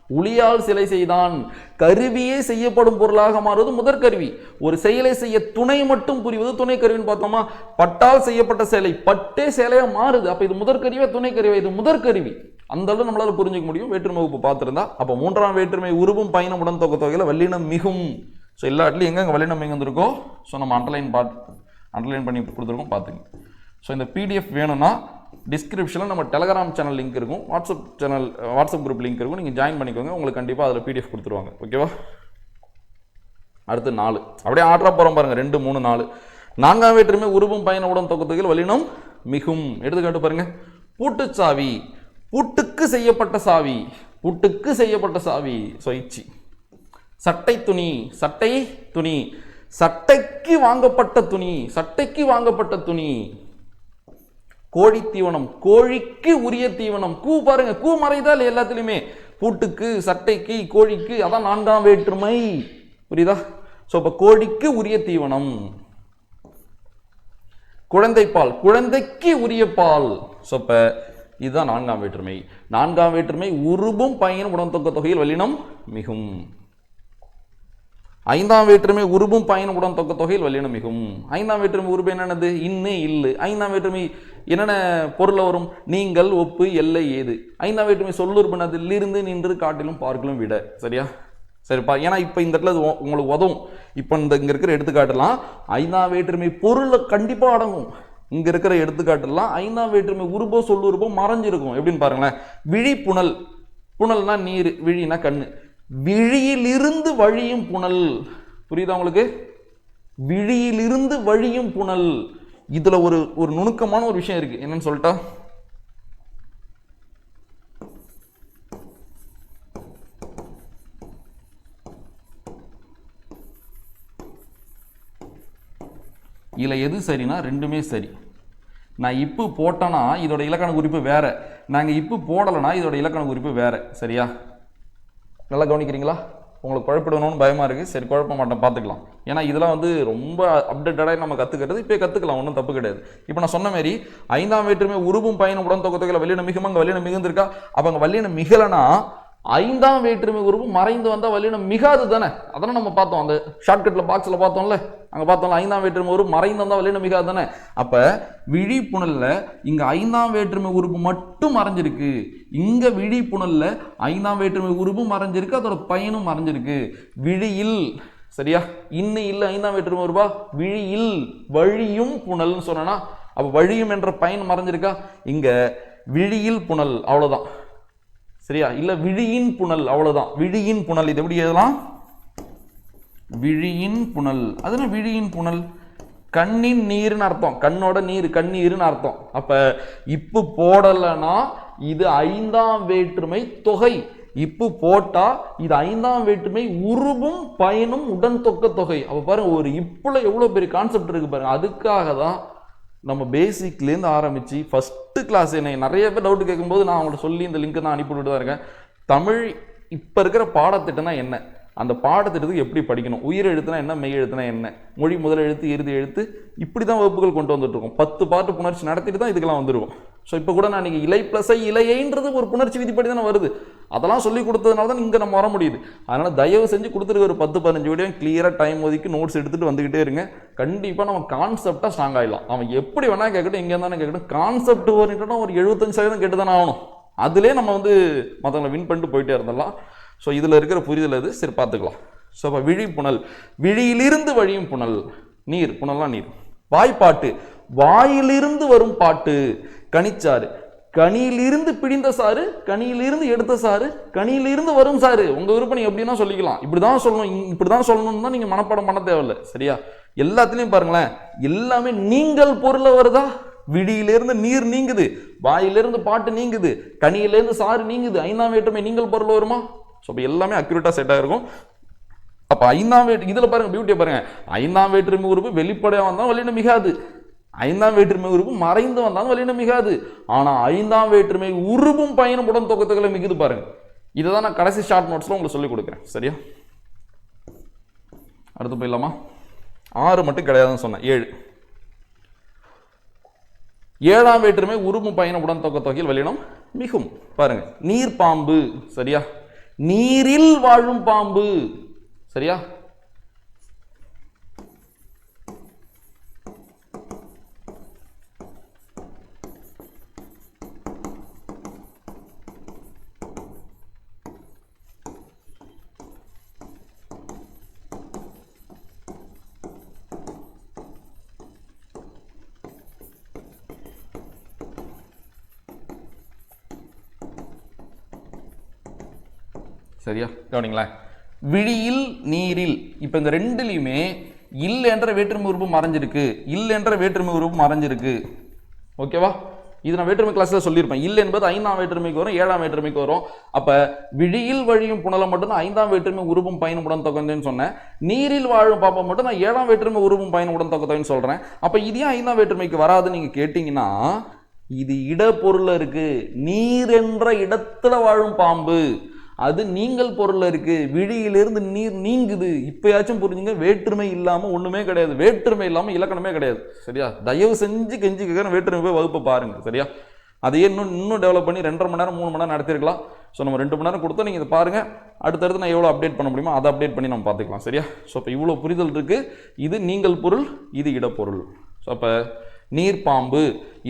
உளியால் சிலை செய்தான். கருவியே செய்யப்படும் பொருளாக மாறுவது முதற்கருவி. ஒரு செயலை செய்ய துணை மட்டும் புரிவது துணை கருவின்னு பார்த்தோமா? பட்டால் செய்யப்பட்ட சேலை, பட்டே சேலையா மாறுது. அப்ப இது முதற்கருவியா துணை கருவியா? இது முதற்கருவி. அந்த அளவு நம்மளால புரிஞ்சுக்க முடியும் வேற்றுமை வகுப்பு பார்த்திருந்தா. அப்ப 3ஆம் வேற்றுமை உருவும் பயனும் உடன் தொகையில வல்லினம் மிகும். ஸோ எல்லா இடத்துலையும் எங்க வல்லினம் மிகுந்திருக்கோ ஸோ நம்ம அண்டர்லைன் பண்ணி கொடுத்துருக்கோம், பார்த்துங்க. ஸோ இந்த பிடிஎஃப் வேணும்னா டிஸ்கிரிப்ஷனில் நம்ம டெலகிராம் சேனல் லிங்க் இருக்கும், வாட்ஸ்அப் குரூப் லிங்க் இருக்கும், நீங்கள் ஜாயின் பண்ணிக்கோங்க. உங்களுக்கு கண்டிப்பாக அதில் PDF கொடுத்துருவாங்க. ஓகேவா? அடுத்து 4 அப்படியே ஆர்டராக போகிறோம் பாருங்கள். 2, 3, 4. 4ஆம் வேற்றுமை உருவும் பயன உடன் தொகுதிகள் வல்லினம் மிகும். எடுத்துக்காட்டு பாருங்க. பூட்டுச்சாவி, பூட்டுக்கு செய்யப்பட்ட சாவி, பூட்டுக்கு செய்யப்பட்ட சாவி சொயிச்சி. சட்டை துணி, சட்டை துணி, சட்டைக்கு வாங்கப்பட்ட துணி, சட்டைக்கு வாங்கப்பட்ட துணி. கோழி தீவனம், கோழிக்கு உரிய தீவனம். கூ பாருங்க, கூ மறைதால் எல்லாத்துலயுமே பூட்டுக்கு, சட்டைக்கு, கோழிக்கு, அதான் 4ஆம் வேற்றுமை. புரியுதா? சோ இப்ப கோழிக்கு உரிய தீவனம். குழந்தைப்பால், குழந்தைக்கு உரிய பால். சோ இப்ப இதுதான் 4ஆம் வேற்றுமை. 4ஆம் வேற்றுமை உருபும் பயனும் உடன்தொக்க தொகையில் வல்லினம் மிகும். 5ஆம் வேற்றுமை உருபும் பயனும் உடன்தொக்க தொகையில் வல்லினம் மிகும். 5ஆம் வேற்றுமை உருபு என்னென்னது? இன்னு, இல்லு. 5ஆம் வேற்றுமை என்னென்ன பொருள் வரும்? நீங்கள், ஒப்பு, எல்லை, ஏது. 5ஆம் வேற்றுமை சொல்லுறுப்புனது இருந்து, நின்று, காட்டிலும், பார்க்கலும், விட. சரியா? சரிப்பா. ஏன்னா இப்போ இந்த இடத்துல உங்களுக்கு உதவும். இப்போ இங்க இருக்கிற எடுத்துக்காட்டுலாம் 5ஆம் வேற்றுமை பொருள் கண்டிப்பாக அடங்கும். இங்க இருக்கிற எடுத்துக்காட்டுலாம் 5ஆம் வேற்றுமை உருபோ சொல்லுறுப்போ மறைஞ்சிருக்கும். எப்படின்னு பாருங்களேன். விழிப்புணல், புனல்னா நீர், விழினா கண்ணு. விழியிலிருந்து வழியும் புனல். புரியுதா உங்களுக்கு? விழியிலிருந்து வழியும் புனல். இதுல ஒரு நுணுக்கமான ஒரு விஷயம் இருக்கு. என்னன்னு சொல்லிட்டா, இதுல எது சரினா ரெண்டுமே சரி. நான் இப்பு போட்டேன்னா இதோட இலக்கண குறிப்பு வேற, நாங்க இப்பு போடலைன்னா இதோட இலக்கண குறிப்பு வேற. சரியா? நல்லா கவனிக்கிறீங்களா? உங்களுக்கு குழப்பிடணும்னு பயமா இருக்கு. சரி, குழப்ப மாட்டேன், பார்த்துக்கலாம். ஏன்னா இதெல்லாம் ரொம்ப அப்டேட்டடாக நம்ம கற்றுக்கிறது. இப்போ கற்றுக்கலாம், ஒன்றும் தப்பு கிடையாது. இப்போ நான் சொன்ன மாதிரி 5ஆம் வேற்றுமை உருவும் பயனும் உடன் தொகுதிகளை வல்லினம் மிகும். அங்கே வல்லினம் மிகுந்திருக்கா? அப்போ அங்கே வல்லினம் மிகலனா 5ஆம் வேற்றுமை உருவு மறைந்து வந்தால் வல்லினம் மிகாது தானே? அதெல்லாம் நம்ம பார்த்தோம், அந்த ஷார்ட்கட்டில் பாக்ஸில் பார்த்தோம்ல, அங்கே பார்த்தோம்ல 5ஆம் வேற்றுமை உருவு மறைந்து வந்தால் வல்லினம் மிகாது தானே? அப்போ விழிப்புணல்ல இங்கே 5ஆம் வேற்றுமை உறுப்பு மட்டும் மறைஞ்சிருக்கு. இங்கே விழிப்புணல்ல 5ஆம் வேற்றுமை உறுப்பு மறைஞ்சிருக்கு, அதோட பயனும் மறைஞ்சிருக்கு. விழியில், சரியா? இன்னும் இல்லை 5ஆம் வேற்றுமை உருவா. விழியில் வழியும் புனல்னு சொன்னா, அப்போ வழியும் என்ற பயன் மறைஞ்சிருக்கா? இங்கே விழியில் புனல், அவ்வளோதான். சரியா? இல்ல விழியின் புனல், அவ்வளவுதான். விழியின் புனல். இது எப்படி எழுதலாம்? விழியின் புனல். அதுனா விழியின் புனல் கண்ணின் நீர்னு அர்த்தம். கண்ணோட நீர், கண்ணீர்னு அர்த்தம். அப்ப இப்பு போடலனா இது 5ஆம் வேற்றுமை தொகை. இப்பு போட்டா இது 5ஆம் வேற்றுமை உருவும் பயனும் உடன் தொக்க தொகை. அப்ப பாருங்க, ஒரு இப்புல எவ்வளவு பெரிய கான்செப்ட் இருக்கு பாருங்க. அதுக்காக தான் நம்ம பேசிக்லேருந்து ஆரம்பித்து ஃபஸ்ட்டு கிளாஸ் என்னை நிறைய பேர் டவுட் கேட்கும்போது நான் அவங்கள்ட்ட சொல்லி இந்த லிங்க்கை தான் அனுப்பிவிட்டு தான் இருக்கேன். தமிழ் இப்போ இருக்கிற பாடத்திட்டம்னா என்ன, அந்த பாடத்திட்டத்துக்கு எப்படி படிக்கணும், உயிர் எழுத்துனா என்ன, மெய் எழுத்துனா என்ன, மொழி முதல் எழுத்து, இறுதி எழுத்து, இப்படி தான் வகுப்புகள் கொண்டு வந்துட்டுருக்கோம். 10 பாட்டு புணர்ச்சி நடத்திட்டு தான் இதுக்கெல்லாம் வந்துருவோம். ஸோ இப்போ கூட நான் நீங்கள் இலை ப்ளஸை இலையைன்றது ஒரு புணர்ச்சி விதிப்படி தானே வருது. அதெல்லாம் சொல்லி கொடுத்ததுனால தான் இங்கே நம்ம வர முடியுது. அதனால் தயவு செஞ்சு கொடுத்துருக்க ஒரு 10-15 வீடியோ கிளியராக டைம் ஒதுக்கி நோட்ஸ் எடுத்துகிட்டு வந்துக்கிட்டே இருங்க. கண்டிப்பாக நம்ம கான்செப்டாக ஸ்ட்ராங் ஆகிடலாம். அவன் எப்படி வேணால் கேட்கட்டும், எங்கே இருந்தாலும் கேட்கட்டும், கான்செப்ட் ஓரியன்டாக ஒரு 75% கேட்டு தானே ஆகணும். அதிலே நம்ம மற்றவங்களை வின் பண்ணிட்டு போயிட்டே இருந்தலாம். ஸோ இதில் இருக்கிற புரிதல் அது. சரி, பார்த்துக்கலாம். ஸோ இப்போ விழிப்புணல், விழியிலிருந்து வழியும் புனல். நீர், புனல்லாம் நீர். வாய்ப்பாட்டு, வாயிலிருந்து வரும் பாட்டு. கனிச்சாறு, கனியிலிருந்து பிடிந்த சாறு, கனியிலிருந்து எடுத்த சாறு, கனியிலிருந்து வரும் சாறு. உங்க விருப்பம் நீங்க எப்படின்னா சொல்லிக்கலாம். இப்படிதான் சொல்லணும், இப்படிதான் சொல்லணும்னு தான் நீங்க மனப்பாடம் பண்ண தேவையில்லை. சரியா? எல்லாத்துலயும் பாருங்களேன், எல்லாமே நீங்கள் பொருளை வருதா? விடியிலிருந்து நீர் நீங்குது, வாயிலிருந்து பாட்டு நீங்குது, கனியிலிருந்து சாறு நீங்குது. 5ஆம் வேற்றுமை நீங்கள் பொருள் வருமா? ஸோ எல்லாமே அக்யூரேட்டா செட் ஆயிருக்கும். அப்ப 5ஆம் வேற்று இதுல பாருங்க, பியூட்டியை பாருங்க. 5ஆம் வேற்றுமை உறுப்பு வெளிப்படையா வந்தாலும் வல்லினம் மிகாது. 5ஆம் வேற்றுமை உறுப்பு மறைந்து வந்தாலும் வல்லினம் மிகாது. ஆனா 5ஆம் வேற்றுமை உருவும் பயனும் உடன் தொகுத்துக்களை மிகுது பாருங்க. இதை தான் நான் கடைசி ஷார்ட் நோட்ஸ்ல உங்களுக்கு சொல்லிக் கொடுக்குறேன். சரியா? அடுத்து போயிடலாமா? 6 மட்டும் கிடையாதுன்னு சொன்னேன். 7. 7ஆம் வேற்றுமை உருவும் பயனும் உடன் தொக்க தொகையில் வல்லினம் மிகும். பாருங்க, நீர் பாம்பு. சரியா? நீரில் வாழும் பாம்பு. சரியா? சரியா கவனிங்களேன். விழியில் நீரில் இப்போ இந்த ரெண்டுலையுமே இல் என்ற வேற்றுமை உறுப்பு மறைஞ்சிருக்கு, இல் என்ற வேற்றுமை உறுப்பு மறைஞ்சிருக்கு. ஓகேவா? இது நான் வேற்றுமை கிளாஸ்ல சொல்லியிருப்பேன். இல் என்பது 5ஆம் வேற்றுமைக்கு வரும், 7ஆம் வேற்றுமைக்கு வரும். அப்ப விழியில் வழியும் புனலம் மட்டும் நான் 5ஆம் வேற்றுமை உருவும் பயனும் உடன் தொகைன்னு சொன்னேன். நீரில் வாழும் பாப்பா மட்டும் நான் 7ஆம் வேற்றுமை உருவும் பயனும் உடன் தொகைன்னு சொல்றேன். அப்ப இது ஏன் 5ஆம் வேற்றுமைக்கு வராதுன்னு நீங்க கேட்டீங்கன்னா, இது இடப்பொருள் இருக்கு. நீர் என்ற இடத்துல வாழும் பாம்பு, அது நீங்கள் பொருள் இருக்கு. விழியிலிருந்து நீர் நீங்குது. இப்பயாச்சும் புரிஞ்சுங்க, வேற்றுமை இல்லாம ஒண்ணுமே கிடையாது. வேற்றுமை இல்லாம இலக்கணமே கிடையாது. சரியா? தயவு செஞ்சு கெஞ்சி கேட்கற வேற்றுமை போய் வகுப்பை பாருங்க. சரியா? அதையே இன்னும் டெவலப் பண்ணி 2.5 மணி நேரம் 3 மணி நேரம் நடத்திருக்கலாம். ஸோ நம்ம 2 மணி நேரம் கொடுத்தா நீங்க இதை பாருங்க. அடுத்தடுத்து நான் எவ்வளோ அப்டேட் பண்ண முடியுமோ அதை அப்டேட் பண்ணி நம்ம பார்த்துக்கலாம். சரியா? ஸோ இப்போ இவ்வளோ புரிதல் இருக்கு. இது நீங்கள் பொருள், இது இடப்பொருள். ஸோ அப்போ நீர்பாம்பு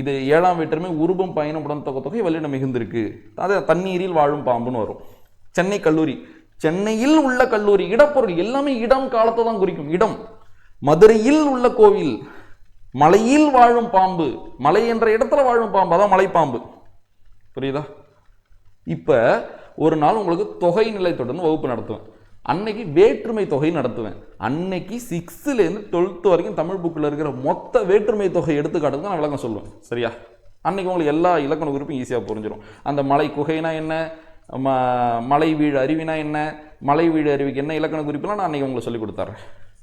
இது 7ஆம் வேற்றுமை உருவம் பயணம் உடன் தொகை வல்லினம் மிகுந்திருக்கு. அது தண்ணீரில் வாழும் பாம்புன்னு வரும். சென்னை கல்லூரி, சென்னையில் உள்ள கல்லூரி, இடப்பொருள் எல்லாமே இடம் காலத்தை தான் குறிக்கும். இடம். மதுரையில் உள்ள கோவில், மலையில் வாழும் பாம்பு, மலை என்ற இடத்துல வாழும் பாம்பு, அதான் மலைப்பாம்பு. புரியுதா? இப்ப ஒரு நாள் உங்களுக்கு தொகை நிலைத்துடன் வகுப்பு நடத்துவேன். அன்னைக்கு வேற்றுமை தொகை நடத்துவேன். அன்னைக்கு 6th இருந்து 12th வரைக்கும் தமிழ் புக்கில் இருக்கிற மொத்த வேற்றுமை தொகை எடுத்துக்காட்டுக்கு நான் விளக்கம் சொல்லுவேன். சரியா? அன்னைக்கு உங்களுக்கு எல்லா இலக்கண குறிப்பும் ஈஸியாக புரிஞ்சிடும். அந்த மலை குகைனா என்ன, மலை வீடு அருவினா என்ன, மலை வீடு அருவிக்கு என்ன இலக்கண குறிப்புலாம் நான் அன்றைக்கி உங்களுக்கு சொல்லிக் கொடுத்துட்றேன்.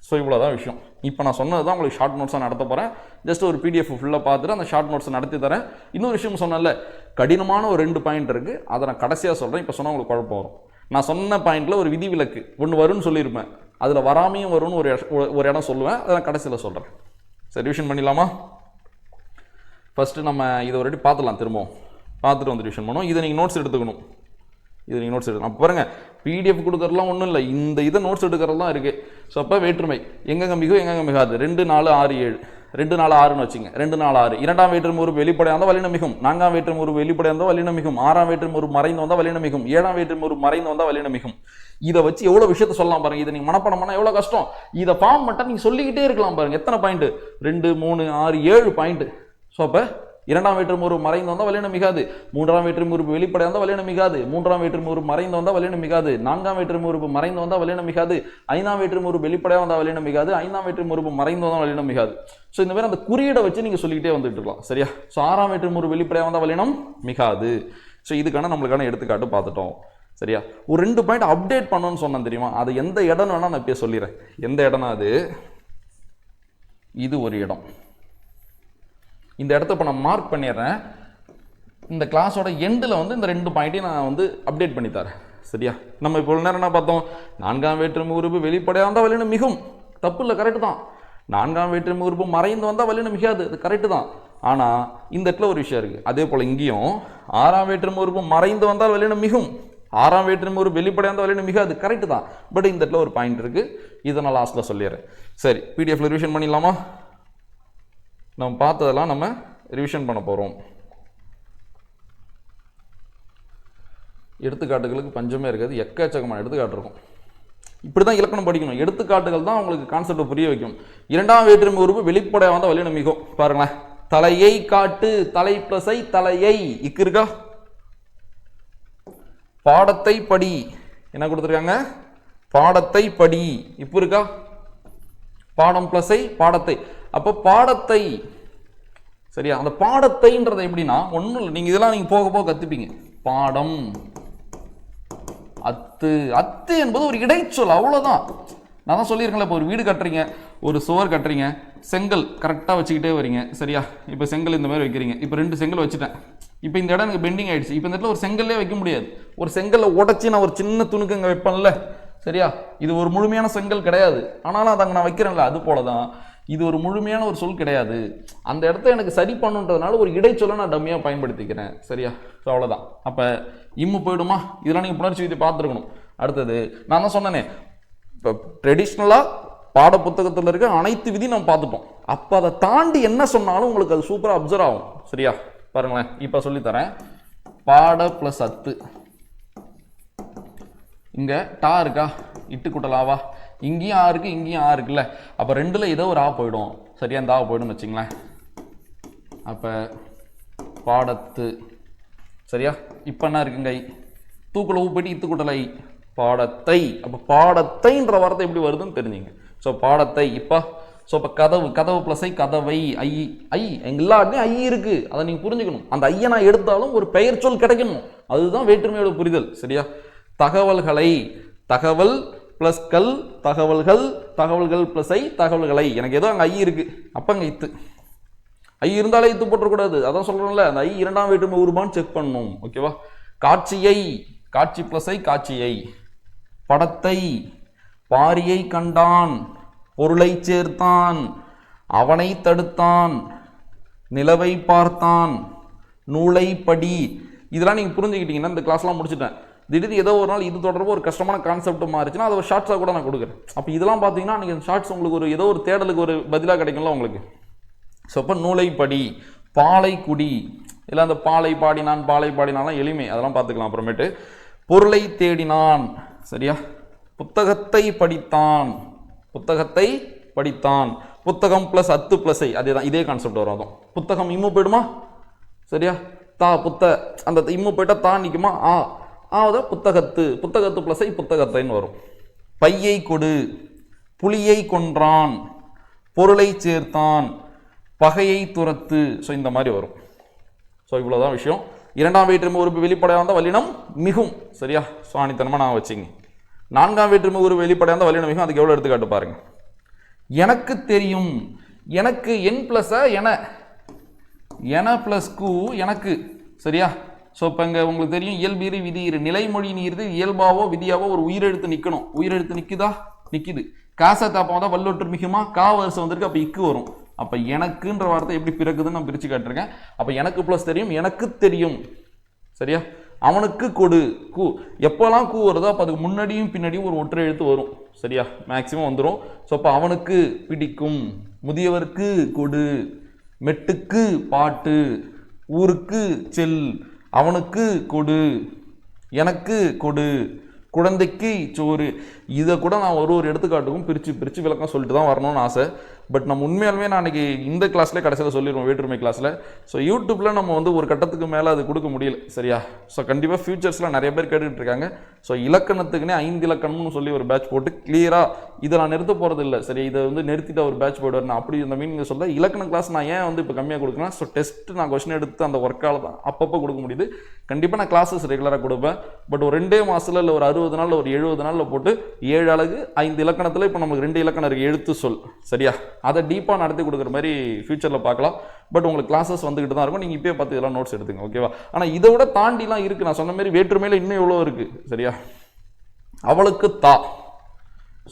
ஸோ இவ்வளோதான் விஷயம். இப்போ நான் சொன்னது தான் உங்களுக்கு ஷார்ட் நோட்ஸாக நடத்த போகிறேன். ஜஸ்ட் ஒரு PDF ஃபுல்லாக பார்த்துட்டு அந்த ஷார்ட் நோட்ஸை நடத்தி தரேன். இன்னொரு விஷயம் சொன்னேன்ல, கடினமான ஒரு 2 பாயிண்ட் இருக்குது, அதை நான் கடைசியாக சொல்கிறேன். இப்போ சொன்னால் உங்களுக்கு குழப்பம் வரும். நான் சொன்ன பாயிண்டில் ஒரு விதிவிலக்கு ஒன்று வரும்னு சொல்லியிருப்பேன், அதில் வராமையும் வரும்னு ஒரு இடம் சொல்லுவேன், அதை நான் கடைசியில் சொல்கிறேன். சரி, ரிவிஷன் பண்ணிடலாமா? ஃபஸ்ட்டு நம்ம இதை ஒரு வாட்டி பார்த்துலாம், திரும்பவும் பார்த்துட்டு வந்து ரிவிஷன் பண்ணுவோம். இதை நீங்கள் நோட்ஸ் எடுத்துக்கணும். இது நீங்கள் நோட்ஸ் எடுக்கணும். அப்போ பாருங்கள், PDF கொடுக்குறதுலாம் ஒன்றும் இல்லை, இந்த இதை நோட்ஸ் எடுக்கிறது தான் இருக்குது. ஸோ அப்போ வேற்றுமை எங்கெங்கே மிகும் எங்கெங்கே மிகாது, 2 4 6 7, 2 4 6ன்னு வச்சுங்க. 2 4 6. 2ஆம் வேற்றுமை ஒரு வெளிப்படையாக இருந்தால் வல்லினம் மிகும். 4ஆம் வேற்றுமை ஒரு வெளிப்படையாக இருந்தால் வல்லினம் மிகும். 6ஆம் வேற்றுமை ஒரு மறைந்து வந்தால் வல்லினம் மிகும். 7ஆம் வேற்றுமை ஒரு மறைந்து வந்தால் வல்லினம் மிகும். இதை வச்சு எவ்வளோ விஷயத்த சொல்லலாம் பாருங்க. இதை நீங்கள் மனப்பாடம் பண்ணால் எவ்வளோ கஷ்டம். இதை ஃபார்ம் மட்டும் நீங்கள் சொல்லிக்கிட்டே இருக்கலாம் பாருங்க. எத்தனை பாயிண்ட்? 2 3 6 7 பாயிண்ட். ஸோ அப்போ 2ஆம் வேற்றுமை ஒரு மறைந்து வந்தால் வல்லினம் மிகாது. 3ஆம் வேற்றுமை ஒரு வெளிப்படையாக இருந்தால் வல்லினம் மிகாது. 3ஆம் வேற்றுமை ஒரு மறைந்து வந்தால் வல்லினம் மிகாது. 4ஆம் வேற்றுமை ஒரு மறைந்து வந்தால் வல்லினம் மிகாது. 5ஆம் வேற்றுமை ஒரு வெளிப்படையாக வந்தால் வல்லினம் மிகாது. 5ஆம் வேற்றுமை ஒரு மறைந்து வந்தால் வல்லினம் மிகாது. ஸோ இந்த மாதிரி அந்த குறியீடை வச்சு நீங்கள் சொல்லிக்கிட்டே வந்துட்டு இருக்கலாம். சரியா? ஸோ 6ஆம் வேற்றுமை ஒரு வெளிப்படையாக வந்தால் வல்லினம் மிகாது. ஸோ இதுக்கான நம்மளுக்கான எடுத்துக்காட்டு பார்த்துட்டோம். சரியா? ஒரு 2 பாயிண்ட் அப்டேட் பண்ணணும்னு சொன்னேன் தெரியுமா? அது எந்த இடம் வேணா நான் இப்போ சொல்லிடுறேன். எந்த இடம்னா அது இது ஒரு இடம். இந்த இடத்த இப்போ நான் மார்க் பண்ணிடுறேன். இந்த கிளாஸோட எண்டில் வந்து இந்த 2 பாயிண்ட்டையும் நான் வந்து அப்டேட் பண்ணி தரேன். சரியா? நம்ம இப்போ நேரம் என்ன பார்த்தோம்? 4ஆம் வேற்றுமை உறுப்பு வெளிப்படையாக வந்தால் வல்லினம் மிகும். தப்பு இல்லை, கரெக்டு தான். 4ஆம் வேற்றுமை உறுப்பு மறைந்து வந்தால் வல்லினம் மிகாது, அது கரெக்டு தான். ஆனால் இந்த இடத்துல ஒரு விஷயம் இருக்குது. அதே போல் இங்கேயும் 6ஆம் வேற்றுமை உறுப்பு மறைந்து வந்தால் வல்லினம் மிகும். 6ஆம் வேற்றுமை ஒரு வெளிப்படையாக வந்தால் வல்லினம் மிகாது, கரெக்டு தான். பட் இந்த இடத்துல ஒரு பாயிண்ட் இருக்குது, இதை நான் லாஸ்ட்டில் சொல்லிடுறேன். சரி, PDF ரிவிஷன் பண்ணிடலாமா? நம்ம பார்த்ததெல்லாம் நம்ம ரிவிஷன் பண்ண போகிறோம். எடுத்துக்காட்டுகளுக்கு பஞ்சமே இருக்காது, எக்கச்சக்கமான எடுத்துக்காட்டு இருக்கும். இப்படி தான் இலக்கணம் படிக்கணும். எடுத்துக்காட்டுகள் தான் உங்களுக்கு கான்செப்டை புரிய வைக்கும். 2ஆம் வேற்றுமை உறுப்பு வெளிப்படையாக வந்தால் வல்லினம் மிகும். பாருங்களேன், தலையை காட்டு, தலை பிளஸை தலையை, இக்கு இருக்கா? பாடத்தை படி, என்ன கொடுத்துருக்காங்க? பாடத்தை படி, இப்போ இருக்கா? பாடம் பிளஸை பாடத்தை, அப்போ பாடத்தை. சரியா? அந்த பாடத்தைன்றது எப்படின்னா ஒன்றும் இல்லை, நீங்கள் இதெல்லாம் நீங்கள் போக போக கற்றுப்பீங்க. பாடம், அத்து, அத்து என்பது ஒரு இடைச்சொல், அவ்வளோதான். நான் தான் சொல்லியிருக்கேன்ல, இப்போ ஒரு வீடு கட்டுறீங்க, ஒரு சுவர் கட்டுறீங்க, செங்கல் கரெக்டாக வச்சுக்கிட்டே வரீங்க. சரியா? இப்போ செங்கல் இந்த மாதிரி வைக்கிறீங்க. இப்போ 2 செங்கல் வச்சுட்டேன். இப்போ இந்த இடம் எனக்கு பெண்டிங் ஆயிடுச்சு. இப்போ இந்த இடத்துல ஒரு செங்கல்லே வைக்க முடியாது. ஒரு செங்கல்லை உடச்சி நான் ஒரு சின்ன துணுக்கு இங்கே வைப்பேன்ல. சரியா? இது ஒரு முழுமையான செங்கல் கிடையாது, ஆனாலும் அதை அங்கே நான் வைக்கிறேன்ல, அது போல தான் இது ஒரு முழுமையான ஒரு சொல் கிடையாது. அந்த இடத்த எனக்கு சரி பண்ணுன்றதுனால ஒரு இடைச்சொல்லை நான் டம்மியாக பயன்படுத்திக்கிறேன். சரியா? ஸோ அவ்வளோதான். அப்போ இம்மு போயிடுமா? இதெல்லாம் நீங்கள் புணர்ச்சி விதி பார்த்துருக்கணும். அடுத்தது நான் தான் சொன்னேனே, இப்போ ட்ரெடிஷ்னலாக பாட புத்தகத்தில் இருக்க அனைத்து விதி நம்ம பார்த்துட்டோம். அப்போ அதை தாண்டி என்ன சொன்னாலும் உங்களுக்கு அது சூப்பராக அப்சர்வ் ஆகும். சரியா? பாருங்களேன், இப்போ சொல்லித்தரேன். பாட ப்ளஸ் அத்து, இங்கே டா இருக்கா, இட்டு குட்டலாவா, இங்கேயும் ஆ இருக்குது இங்கேயும் ஆ இருக்குல்ல, அப்போ 2ல் ஏதோ ஒரு ஆ போயிடும். சரியா? இந்த ஆ போய்டும்னு வச்சுங்களேன். அப்போ பாடத்து. சரியா? இப்போ என்ன இருக்குங்க? தூக்குல ஊ போயிட்டு இத்து குட்டலை, பாடத்தை. அப்போ பாடத்தைன்ற வார்த்தை எப்படி வருதுன்னு தெரிஞ்சுங்க. ஸோ பாடத்தை இப்போ ஸோ இப்போ கதவு, கதவு ப்ளஸ் ஐ, கதவை, ஐ. ஐ எல்லாருமே ஐ இருக்கு, அதை நீங்கள் புரிஞ்சுக்கணும். அந்த ஐயை நான் எடுத்தாலும் ஒரு பெயர் சொல் கிடைக்கணும், அதுதான் வேற்றுமையோட புரிதல். சரியா? தகவல்களை, தகவல் பிளஸ் கல், தகவல்கள், தகவல்கள் பிளஸ் ஐ, தகவல்களை. எனக்கு ஏதோ அங்கே ஐ இருக்கு, அப்போ அங்கே இத்து. ஐ இருந்தாலே இத்து போட்டக்கூடாது, அதான் சொல்கிறோம்ல, அந்த ஐ இரண்டாம் வேற்றுமை உருவான்னு செக் பண்ணணும். ஓகேவா? காட்சியை, காட்சி பிளஸ் ஐ, காட்சியை. படத்தை, பாரியை கண்டான், பொருளை சேர்த்தான், அவனை தடுத்தான், நிலவை பார்த்தான், நூலை படி. இதெல்லாம் நீங்கள் புரிஞ்சுக்கிட்டீங்கன்னா இந்த கிளாஸ்லாம் முடிச்சுட்டேன். திடீர்னு ஏதோ ஒரு நாள் இது தொடர்பு ஒரு கஷ்டமான கான்செப்ட் மாறிச்சுன்னா அதை ஒரு ஷார்ட்ஸாக கூட நான் கொடுக்குறேன். அப்போ இதெல்லாம் பார்த்தீங்கன்னா நீங்கள் ஷார்ட்ஸ் உங்களுக்கு ஒரு ஏதோ ஒரு தேடலுக்கு ஒரு பதிலாக கிடைக்கும்ல உங்களுக்கு. ஸோ அப்போ நூலை படி, பாலை குடி, இல்லை அந்த பாலை பாடினான், பாலை பாடினாலாம் எளிமை, அதெல்லாம் பார்த்துக்கலாம் அப்புறமேட்டு. பொருளை தேடினான். சரியா? புத்தகத்தை படித்தான், புத்தகத்தை படித்தான். புத்தகம் பிளஸ் அத்து பிளஸ் ஐ, அதே தான், இதே கான்செப்ட் வரும். அதுவும் புத்தகம் இம்மு போயிடுமா? சரியா? தா புத்த, அந்த இம்மு போயிட்டா தா நிற்குமா? ஆவத புத்தகத்து, புத்தகத்து பிளஸ் ஐ, புத்தகத்தைன்னு வரும். பையை கொடு, புலியை கொன்றான், பொருளை சேர்த்தான், பகையை துரத்து. ஸோ இந்த மாதிரி வரும். ஸோ இவ்வளோதான் விஷயம். இரண்டாம் வேற்றுமை உறுப்பு வெளிப்படையாக இருந்தால் வல்லினம் மிகும். சரியா? ஸோ ஆணித்தனமாக நான் வச்சுங்க. நான்காம் வேற்றுமை உறுப்பு வெளிப்படையாக இருந்தால் வல்லினம் மிகும். அதுக்கு எவ்வளோ எடுத்துக்காட்டு பாருங்க. எனக்கு தெரியும், எனக்கு என் பிளஸ் என பிளஸ் கு, எனக்கு. சரியா? ஸோ இப்போ இங்கே உங்களுக்கு தெரியும் இயல்பீறு விதியிரு, நிலைமொழி நீருது இயல்பாவோ விதியாவோ ஒரு உயிரெழுத்து நிற்கணும். உயிரெழுத்து நிற்குதா? நிற்கிது. காசை தாப்பா தான் வல்லொற்று மிகுமா? கா வருஷம் வந்திருக்கு, அப்போ இக்கு வரும். அப்போ எனக்குன்ற வார்த்தை எப்படி பிறக்குதுன்னு நான் பிரித்து காட்டுறேன். அப்போ எனக்கு ப்ளஸ் தெரியும், எனக்கு தெரியும். சரியா? அவனுக்கு கொடு, கூ. எப்போல்லாம் கூ வருதோ அப்போ அதுக்கு முன்னாடியும் பின்னாடியும் ஒரு ஒற்றை எழுத்து வரும். சரியா? மேக்சிமம் வந்துடும். ஸோ அப்போ அவனுக்கு பிடிக்கும், முதியவருக்கு கொடு, மெட்டுக்கு பாட்டு, ஊருக்கு செல், அவனுக்கு கொடு, எனக்கு கொடு, குழந்தைக்கு சோறு. இதை கூட நான் ஒரு எடுத்துக்காட்டுக்கும் பிரித்து விளக்கம் சொல்லிட்டு தான் வரணும்னு ஆசை. பட் நம்ம உண்மையாலுமே நான் அன்றைக்கி இந்த கிளாஸ்லேயே கடைசியில் சொல்லிடுவோம் வேற்றுமை கிளாஸில். ஸோ யூடியூப்பில் நம்ம வந்து ஒரு கட்டத்துக்கு மேலே அது கொடுக்க முடியல. சரியா? ஸோ கண்டிப்பாக ஃபியூச்சர்ஸில் நிறைய பேர் கேட்டுக்கிட்டு இருக்காங்க. ஸோ இலக்கணத்துக்குன்னே 5 இலக்கணம்னு சொல்லி ஒரு பேட்ச் போட்டு கிளியராக இதை நான் நிறுத்த போகிறது இல்லை. சரி, இதை வந்து நிறுத்திட்டு ஒரு பேட்ச் போய்டுவார். நான் அப்படி இந்த மீனிங் சொல்ல இலக்கண கிளாஸ் நான் ஏன் வந்து இப்போ கம்மியாக கொடுக்குறேன். ஸோ டெஸ்ட் நான் கொஸ்டின் எடுத்து அந்த ஒர்க்கால் தான் அப்பப்போ கொடுக்க முடியுது. கண்டிப்பாக நான் கிளாஸஸ் ரெகுலராக கொடுப்பேன். பட் ஒரு 2 மாதத்தில் இல்லை ஒரு 60 நாளில் ஒரு 70 நாளில் போட்டு 7 அழகு 5 இலக்கணத்தில் இப்போ நமக்கு 2 இலக்கணம் இருக்குது, எழுத்து சொல். சரியா? அதை டீப்பாக நடத்தி கொடுக்குற மாதிரி ஃபியூச்சரில் பார்க்கலாம். பட் உங்களுக்கு கிளாஸஸ் வந்துக்கிட்டு தான் இருக்கும். நீங்கள் இப்போயே பார்த்து இதெல்லாம் நோட்ஸ் எடுத்துங்க. ஓகேவா? ஆனால் இதை விட தாண்டிலாம் இருக்குது. நான் சொன்ன மாதிரி வேற்றுமையில் இன்னும் எவ்வளோ இருக்குது. சரியா? அவளுக்கு தா,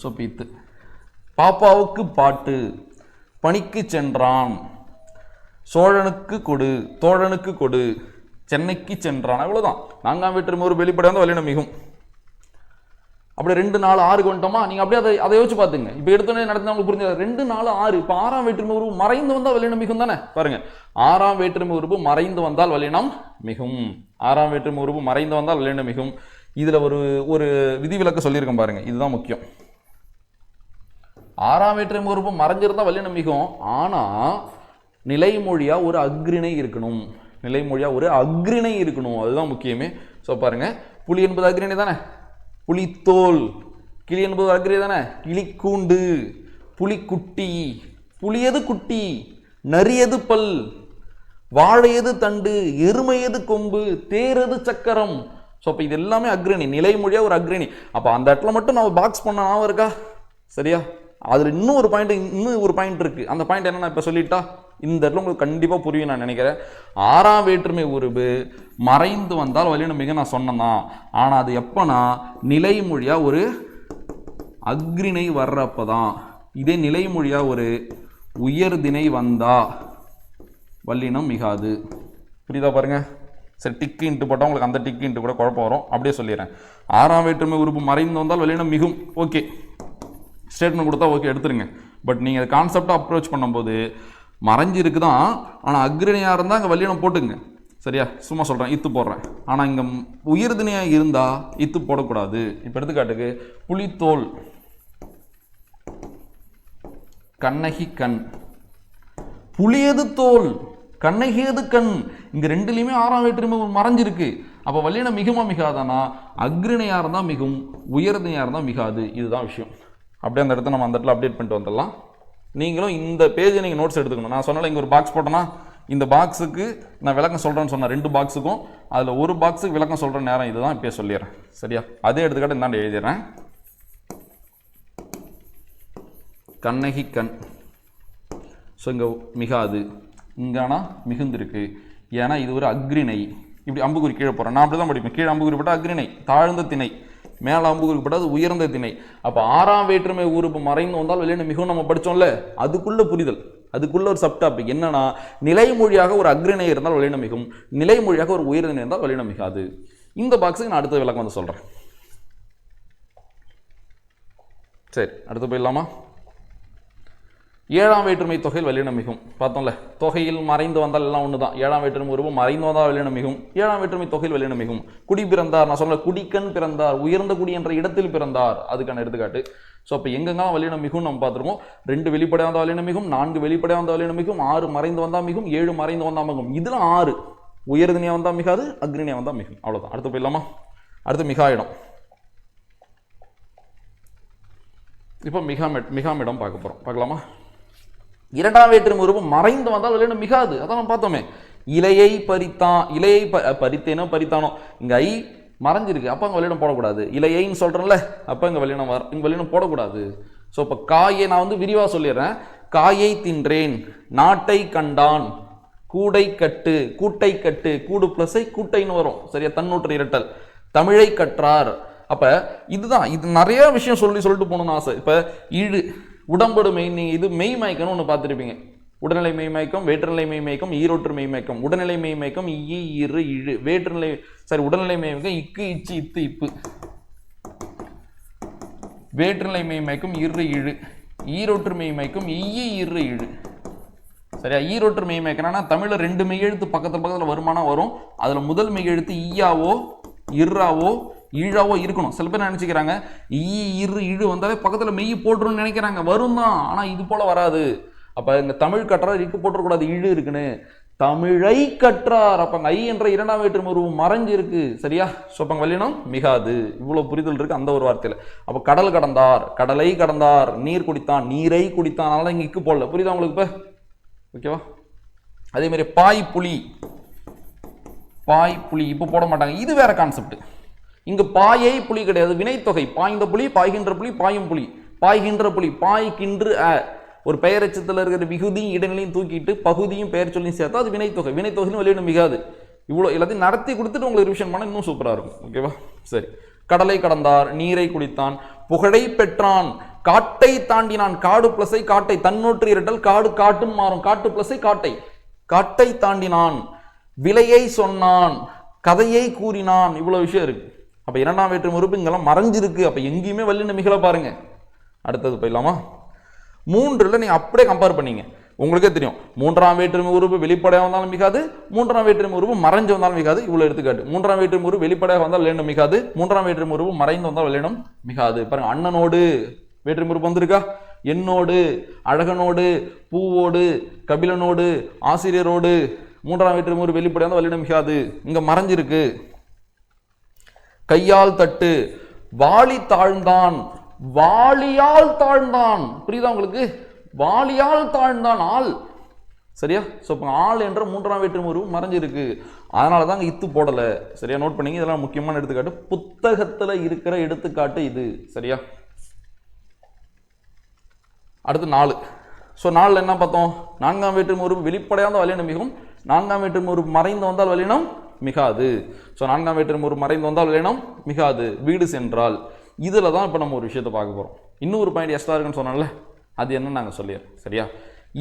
ஸோ பீத்து. பாப்பாவுக்கு பாட்டு, பணிக்கு சென்றான், சோழனுக்கு கொடு, தோழனுக்கு கொடு, சென்னைக்கு சென்றான். அவ்வளோதான். 4ஆம் வேற்றுமை ஒரு வெளிப்படையாக வல்லினம் மிகும். அப்படி 2 4 6 வந்துட்டோமா? நீங்கள் அப்படியே அதை யோசிச்சு பார்த்துங்க. இப்போ எடுத்தோன்னே நடத்தினா உங்களுக்கு புரிஞ்சு 2 4 6. இப்போ 6ஆம் வேற்றுமை உறுப்பு மறைந்து வந்தால் வல்லினம் மிகும் தானே? பாருங்க, 6ஆம் வேற்றுமை உறுப்பு மறைந்து வந்தால் வல்லினம் மிகும். 6ஆம் வேற்றுமை உறுப்பு மறைந்து வந்தால் வல்லினம் மிகும். இதில் ஒரு விதிவிலக்கு சொல்லியிருக்கேன் பாருங்க, இதுதான் முக்கியம். 6ஆம் வேற்றுமை உறுப்பு மறைஞ்சிருந்தா வல்லினம் மிகும். ஆனால் நிலைமொழியா ஒரு அக்ரிணை இருக்கணும். நிலைமொழியா ஒரு அக்ரிணை இருக்கணும், அதுதான் முக்கியமே. ஸோ பாருங்க, புலி என்பது அக்ரிணை தானே? புலித்தோல். கிளி என்பது அக்ரிணை தானே? கிளிக்கூண்டு. புலிக்குட்டி. புலியது குட்டி, நரியது பல், வாழையது தண்டு, எருமையது கொம்பு, தேரது சக்கரம். ஸோ அப்போ இது எல்லாமே அக்ரிணை, நிலைமொழியா ஒரு அக்ரிணை. அப்போ அந்த இடத்துல மட்டும் நம்ம பாக்ஸ் பண்ண ஞாபகம் இருக்கா? சரியா? அதில் இன்னும் ஒரு பாயிண்ட் இருக்கு. அந்த பாயிண்ட் என்ன நான் இப்போ சொல்லிட்டா இந்த இடத்துல உங்களுக்கு கண்டிப்பாக புரியும் நான் நினைக்கிறேன். 6ஆம் வேற்றுமை உருவு மறைந்து வந்தால் வல்லினம் மிக நான் சொன்னேன். ஆனால் அது எப்போனா நிலைமொழியா ஒரு அக்ரிணை வர்றப்பதான். இதே நிலைமொழியா ஒரு உயர்திணை வந்தா வல்லினம் மிகாது. புரியுதா? பாருங்க. சரி, டிக்கு இன்ட்டு போட்டால் உங்களுக்கு அந்த டிக்கு இன்ட்டு கூட குழப்பம் வரும். அப்படியே சொல்லிடுறேன். 6ஆம் வேற்றுமை உறுப்பு மறைந்து வந்தால் வல்லினம் மிகும். ஓகே, ஸ்டேட்மெண்ட் கொடுத்தா ஓகே எடுத்துருங்க. பட் நீங்கள் கான்செப்டை அப்ரோச் பண்ணும்போது மறைஞ்சிருக்கு தான், ஆனால் அக்ரிணையாக இருந்தால் அங்கே வல்லினம் போட்டுங்க. சரியா? சும்மா சொல்கிறேன், இத்து போடுறேன். ஆனால் இங்கே உயர்திணையாக இருந்தால் இத்து போடக்கூடாது. இப்போ எடுத்துக்காட்டுக்கு புலித்தோல், கண்ணகி கண், புலியது தோல், கண்ணகியது கண். இங்கே 2லையுமே 6ஆம் வேற்றுமை மறைஞ்சிருக்கு. அப்போ வல்லினம் மிகுமா மிகாதானா, அக்ரிணையாக இருந்தால் மிகும், உயர்திணையாக இருந்தால் மிகாது. இதுதான் விஷயம். அப்படியே அந்த இடத்த நம்ம அந்த இடத்துல அப்டேட் பண்ணிட்டு வந்துடலாம். நீங்களும் இந்த பேஜை நீங்கள் நோட்ஸ் எடுத்துக்கணும். நான் சொன்னால இங்கே ஒரு பாக்ஸ் போட்டேன்னா இந்த பாக்ஸுக்கு நான் விளக்கம் சொல்கிறேன்னு சொன்னேன், 2 பாக்ஸுக்கும் அதில் ஒரு பாக்ஸுக்கு விளக்கம் சொல்கிற நேரம் இதுதான். இப்போ சொல்லிடுறேன் சரியா. அதே எடுத்துக்காட்டு இந்தாண்ட எழுதிடுறேன். கண்ணகி கண். ஸோ இங்கே மிகாது, இங்கானா மிகுந்திருக்கு. ஏன்னா இது ஒரு அக்ரிணை. இப்படி அம்புக்குறி கீழே போகிறேன், நான் அப்படி தான் படிப்பேன். கீழே அம்புக்குறி போட்டால் அக்ரிணை தாழ்ந்த திணை, மேலே அம்புக்குறி போட்டால் அது உயர்ந்த திணை. அப்போ 6ஆம் வேற்றுமை உறுப்பு மறைந்து வந்தால் வெளியின மிகவும் நம்ம படித்தோம்ல, அதுக்குள்ள புரிதல், அதுக்குள்ள ஒரு சப் டாபிக் என்னன்னா, நிலைமொழியாக ஒரு அக்ரிணை இருந்தால் வெளியின மிகும், நிலைமொழியாக ஒரு உயர்திணை இருந்தால் வெளியின மிகாது. இந்த பாக்ஸுக்கு நான் அடுத்த விளக்கம் வந்து சொல்கிறேன். சரி, அடுத்து போயிடலாமா. 7ஆம் வேற்றுமை தொகையில் வல்லினம் மிகும் பார்த்தோம்ல. தொகையில் மறைந்து வந்தால் எல்லாம் ஒன்று தான். 7ஆம் வேற்றுமை உருவம் மறைந்து வந்தால் வல்லினம் மிகும், 7ஆம் வேற்றுமை தொகையில் வல்லினம் மிகும். குடி பிறந்தார், நான் சொல்ல குடிக்கண் பிறந்தார், உயர்ந்த குடி என்ற இடத்தில் பிறந்தார், அதுக்கான எடுத்துக்காட்டு. ஸோ அப்போ எங்கெங்கெல்லாம் வல்லினம் மிகும் நம்ம பார்த்துருக்கோம். 2 வெளிப்படையாக வந்தால் வல்லினம் மிகும், 4 வெளிப்படையாக வந்தால் வல்லினம் மிகும், 6 மறைந்து வந்தால் மிகும், 7 மறைந்து வந்தால் மிகும். இதில் 6 உயர்தினியாக வந்தால் மிகாது, அக்ரிணியாக வந்தால் மிகும். அவ்வளோதான். அடுத்து போயிடலாமா. அடுத்து மிகாயிடம். இப்போ மிகாமிடம் பார்க்க போகிறோம். பார்க்கலாமா. 2ஆம் வேற்றுமை உருவம் மறைந்து வந்தால் வல்லினம் மிகாது. அதான் நம்ம பார்த்தோமே. இலையை பறித்தான், இலையை பறித்தேனோ பறித்தானோ, இங்கே ஐ மறைஞ்சிருக்கு, அப்போ அங்கே வல்லினம் போடக்கூடாது. இலையைன்னு சொல்கிறேன்ல, அப்போ இங்கே வல்லினம் இங்கே வல்லினம் போடக்கூடாது. ஸோ இப்போ காயை நான் வந்து விரிவாக சொல்லிடுறேன். காயை தின்றேன், நாட்டை கண்டான், கூடை கட்டு, கூட்டை கட்டு, கூடு பிளஸை கூட்டைன்னு வரும் சரியா, தன்னூற்று இரட்டல். தமிழை கற்றார். அப்போ இதுதான், இது நிறைய விஷயம் சொல்லிட்டு போகணும்னு ஆசை. இப்போ இழு உடம்படு மெய், நீங்கள் இது மெய் மயக்கம்னு ஒன்று பார்த்துருப்பீங்க. உடல்நிலை மெய் மயக்கம், வேற்றுநிலை மெய் மயக்கம், ஈரோற்று மெய் மயக்கம். உடல்நிலை மெய் மயக்கம் இ இரு இழு, வேற்றுநிலை சரி உடல்நிலை மெய் மயக்கம் இக்கு இச்சு இத்து இப்பு, வேற்றுநிலை மெய் மயக்கம் இரு இழு, ஈரோற்று மெய் மயக்கம் இ இரு இழு சரியா. ஈரோற்று மெய் மயக்கம்னா தமிழில் 2 மெய்யெழுத்து பக்கத்தில் வருமானம் வரும். அதில் முதல் மெய்யெழுத்து ஈயாவோ இர்ராவோ ஈழாவோ இருக்கணும். சில பேர் நினைச்சுக்கிறாங்க இரு இழு வந்தாலே பக்கத்தில் மெய் போட்டுருன்னு நினைக்கிறாங்க. வரும் தான், ஆனால் இது போல வராது. அப்போ இந்த தமிழ் கற்றார் இக்கு போட்டுறக்கூடாது, இழு இருக்குன்னு. தமிழை கற்றார், அப்போ ஐ என்ற 2ஆம் வேற்றுமை உருவம் மறைஞ்சு இருக்கு சரியா. ஸோ அப்போ வல்லினம் மிகாது. இவ்வளோ புரிதல் இருக்கு அந்த ஒரு வார்த்தையில். அப்போ கடல் கடந்தார், கடலை கடந்தார், நீர் குடித்தான், நீரை குடித்தான், அதனால இங்கே இக்கு போடல. புரியுதா உங்களுக்கு இப்போ? ஓகேவா. அதே மாதிரி பாய் புலி, பாய் புலி இப்போ போட மாட்டாங்க, இது வேற கான்செப்ட். இங்கு பாயை புலி கிடையாது, வினைத்தொகை. பாய்ந்த புலி, பாய்கின்ற புலி, பாயும் புலி, பாய்கின்ற புலி, பாய்கின்று ஒரு பெயரச்சத்தில் இருக்கிற விகுதியும் இடைநிலையும் தூக்கிட்டு பகுதியும் பெயர் சொல்லியும் சேர்த்தா அது வினைத்தொகை. வினைத்தொகைன்னு வெளியிட மிகாது. இவ்வளோ எல்லாத்தையும் நடத்தி கொடுத்துட்டு உங்களுக்கு ரிவிஷன் பண்ண இன்னும் சூப்பராக இருக்கும். ஓகேவா. சரி. கடலை கடந்தார், நீரை குடித்தான், புகழை பெற்றான், காட்டை தாண்டினான். காடு பிளஸை காட்டை, தன்னூற்று இரட்டல், காடு காட்டுன்னு மாறும், காட்டு பிளஸை காட்டை, காட்டை தாண்டினான், விலையை சொன்னான், கதையை கூறினான். இவ்வளோ விஷயம் இருக்கு. அப்போ 2ஆம் வேற்றுமை உறுப்பு இங்கெல்லாம் மறைஞ்சிருக்கு. அப்போ எங்கேயுமே வல்லினம் மிகல பாருங்க. அடுத்தது போயிடலாமா. 3ல் நீங்கள் அப்படியே கம்பேர் பண்ணீங்க, உங்களுக்கே தெரியும். 3ஆம் வேற்றுமை உறுப்பு வெளிப்படையாக வந்தாலும் மிகாது, 3ஆம் வேற்றுமை உறுப்பு மறைஞ்சு வந்தாலும் மிகாது. இவ்வளோ எடுத்துக்காட்டு. 3ஆம் வேற்றுமை உறுப்பு வெளிப்படையாக வந்தால் வல்லினம் மிகாது, 3ஆம் வேற்றுமை உறுப்பு மறைந்து வந்தால் வல்லினம் மிகாது. பாருங்க, அண்ணனோடு வேற்றுமை உறுப்பு வந்திருக்கா, என்னோடு, அழகனோடு, பூவோடு, கபிலனோடு, ஆசிரியரோடு. 3ஆம் வேற்றுமை உறுப்பு வெளிப்படையாக வந்தால் வல்லினம் மிகாது, இங்கே மறைஞ்சிருக்கு. கையால் தட்டு, வாளி தாழ்ந்தான், வாளியால் தாழ்ந்தான். புரியுதா உங்களுக்கு? வாளியால் தாழ்ந்தான், ஆள் சரியா. ஸோ இப்போ ஆள் என்ற 3ஆம் வேற்றுமை உருவம் மறைஞ்சிருக்கு. அதனால தாங்க இத்து போடலை சரியா. நோட் பண்ணிங்க, இதெல்லாம் முக்கியமான எடுத்துக்காட்டு. புத்தகத்தில் இருக்கிற எடுத்துக்காட்டு இது சரியா. அடுத்து 4. ஸோ 4ல் என்ன பார்த்தோம்? 4ஆம் வேற்றுமை உருவம் வெளிப்படையாக வல்லினம் மிகும், 4ஆம் வேற்றுமை உருவம் மறைந்து வந்தால் வல்லினம் மிகாது. ஸோ 4ஆம் வேற்றுமை உருவம் மறைந்து வந்தால் வல்லினம் மிகாது. வீடு சென்றால். இதில் தான் இப்போ நம்ம ஒரு விஷயத்தை பார்க்க போகிறோம். இன்னொரு பாயிண்ட் எக்ஸ்ட்ரா இருக்குன்னு சொன்னால அது என்னன்னு நாங்கள் சொல்லிடுறோம் சரியா.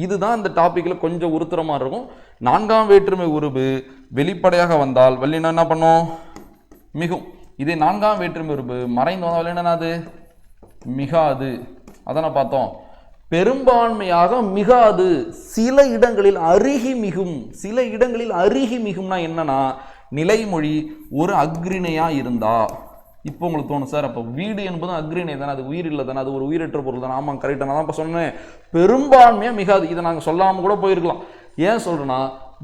இதுதான் இந்த டாப்பிக்கில் கொஞ்சம் உருத்திரமாக இருக்கும். 4ஆம் வேற்றுமை உருவு வெளிப்படையாக வந்தால் வல்லினம் என்ன பண்ணும்? மிகும். இதே 4ஆம் வேற்றுமை உருவு மறைந்து வந்தால் வல்லினம் அது மிகாது. அதான பார்த்தோம். பெரும்பான்மையாக மிகாது, சில இடங்களில் அருகி மிகும். சில இடங்களில் அருகி மிகும்னா என்னன்னா, நிலைமொழி ஒரு அக்ரிணையா இருந்தா. இப்போ உங்களுக்கு தோணும், சார் அப்போ வீடு என்பதும் அக்ரிணை தானே, அது உயிர் இல்லை தானே, அது ஒரு உயிரற்ற பொருள் தானே. ஆமாம், கரெக்டாக நான் தான் இப்போ சொன்னேன். பெரும்பான்மையாக மிகாது. இதை நாங்கள் சொல்லாமல் கூட போயிருக்கலாம். ஏன் சொல்கிறேன்னா,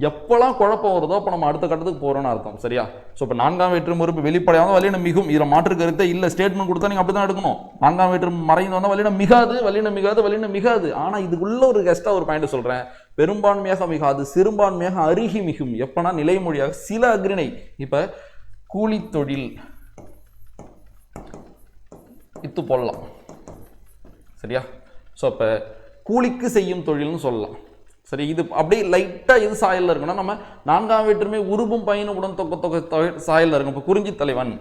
எப்பெல்லாம் குழப்பம் வருதோ அப்போ நம்ம அடுத்த கட்டத்துக்கு போகிறோன்னு அர்த்தம். சரியா? ஸோ இப்போ நான்காம் வேற்றுமை உறுப்பு வெளிப்படையாக வல்லினம் மிகும், இதில் மாற்று கருத்தே இல்லை. ஸ்டேட்மெண்ட் கொடுத்தா நீங்கள் அப்படி தான் எடுக்கணும். நான்காம் வேற்றுமை மறைந்து வந்தால் வல்லினம் மிகாது, வல்லினம் மிகாது, வல்லினம் மிகாது. ஆனால் இதுக்குள்ள ஒரு கெஸ்ட்டாக ஒரு பாயிண்ட் சொல்கிறேன். பெரும்பான்மையாக மிகாது, சிறுபான்மையாக அருகி மிகும். எப்போனா நிலைமொழியாக சில அக்ரிணை. இப்போ கூலி தொழில் இத்து போடலாம். சரியா? ஸோ இப்போ கூலிக்கு செய்யும் தொழில்னு சொல்லலாம். சரி, இது அப்படியே லைட்டாக எது சாயலில் இருக்குன்னா நம்ம நான்காம் வேற்றுமை உருபும் பயனும் உடன் தொகை தொகை சாயலில் இருக்கும். இப்போ குறிஞ்சி தலைவன்,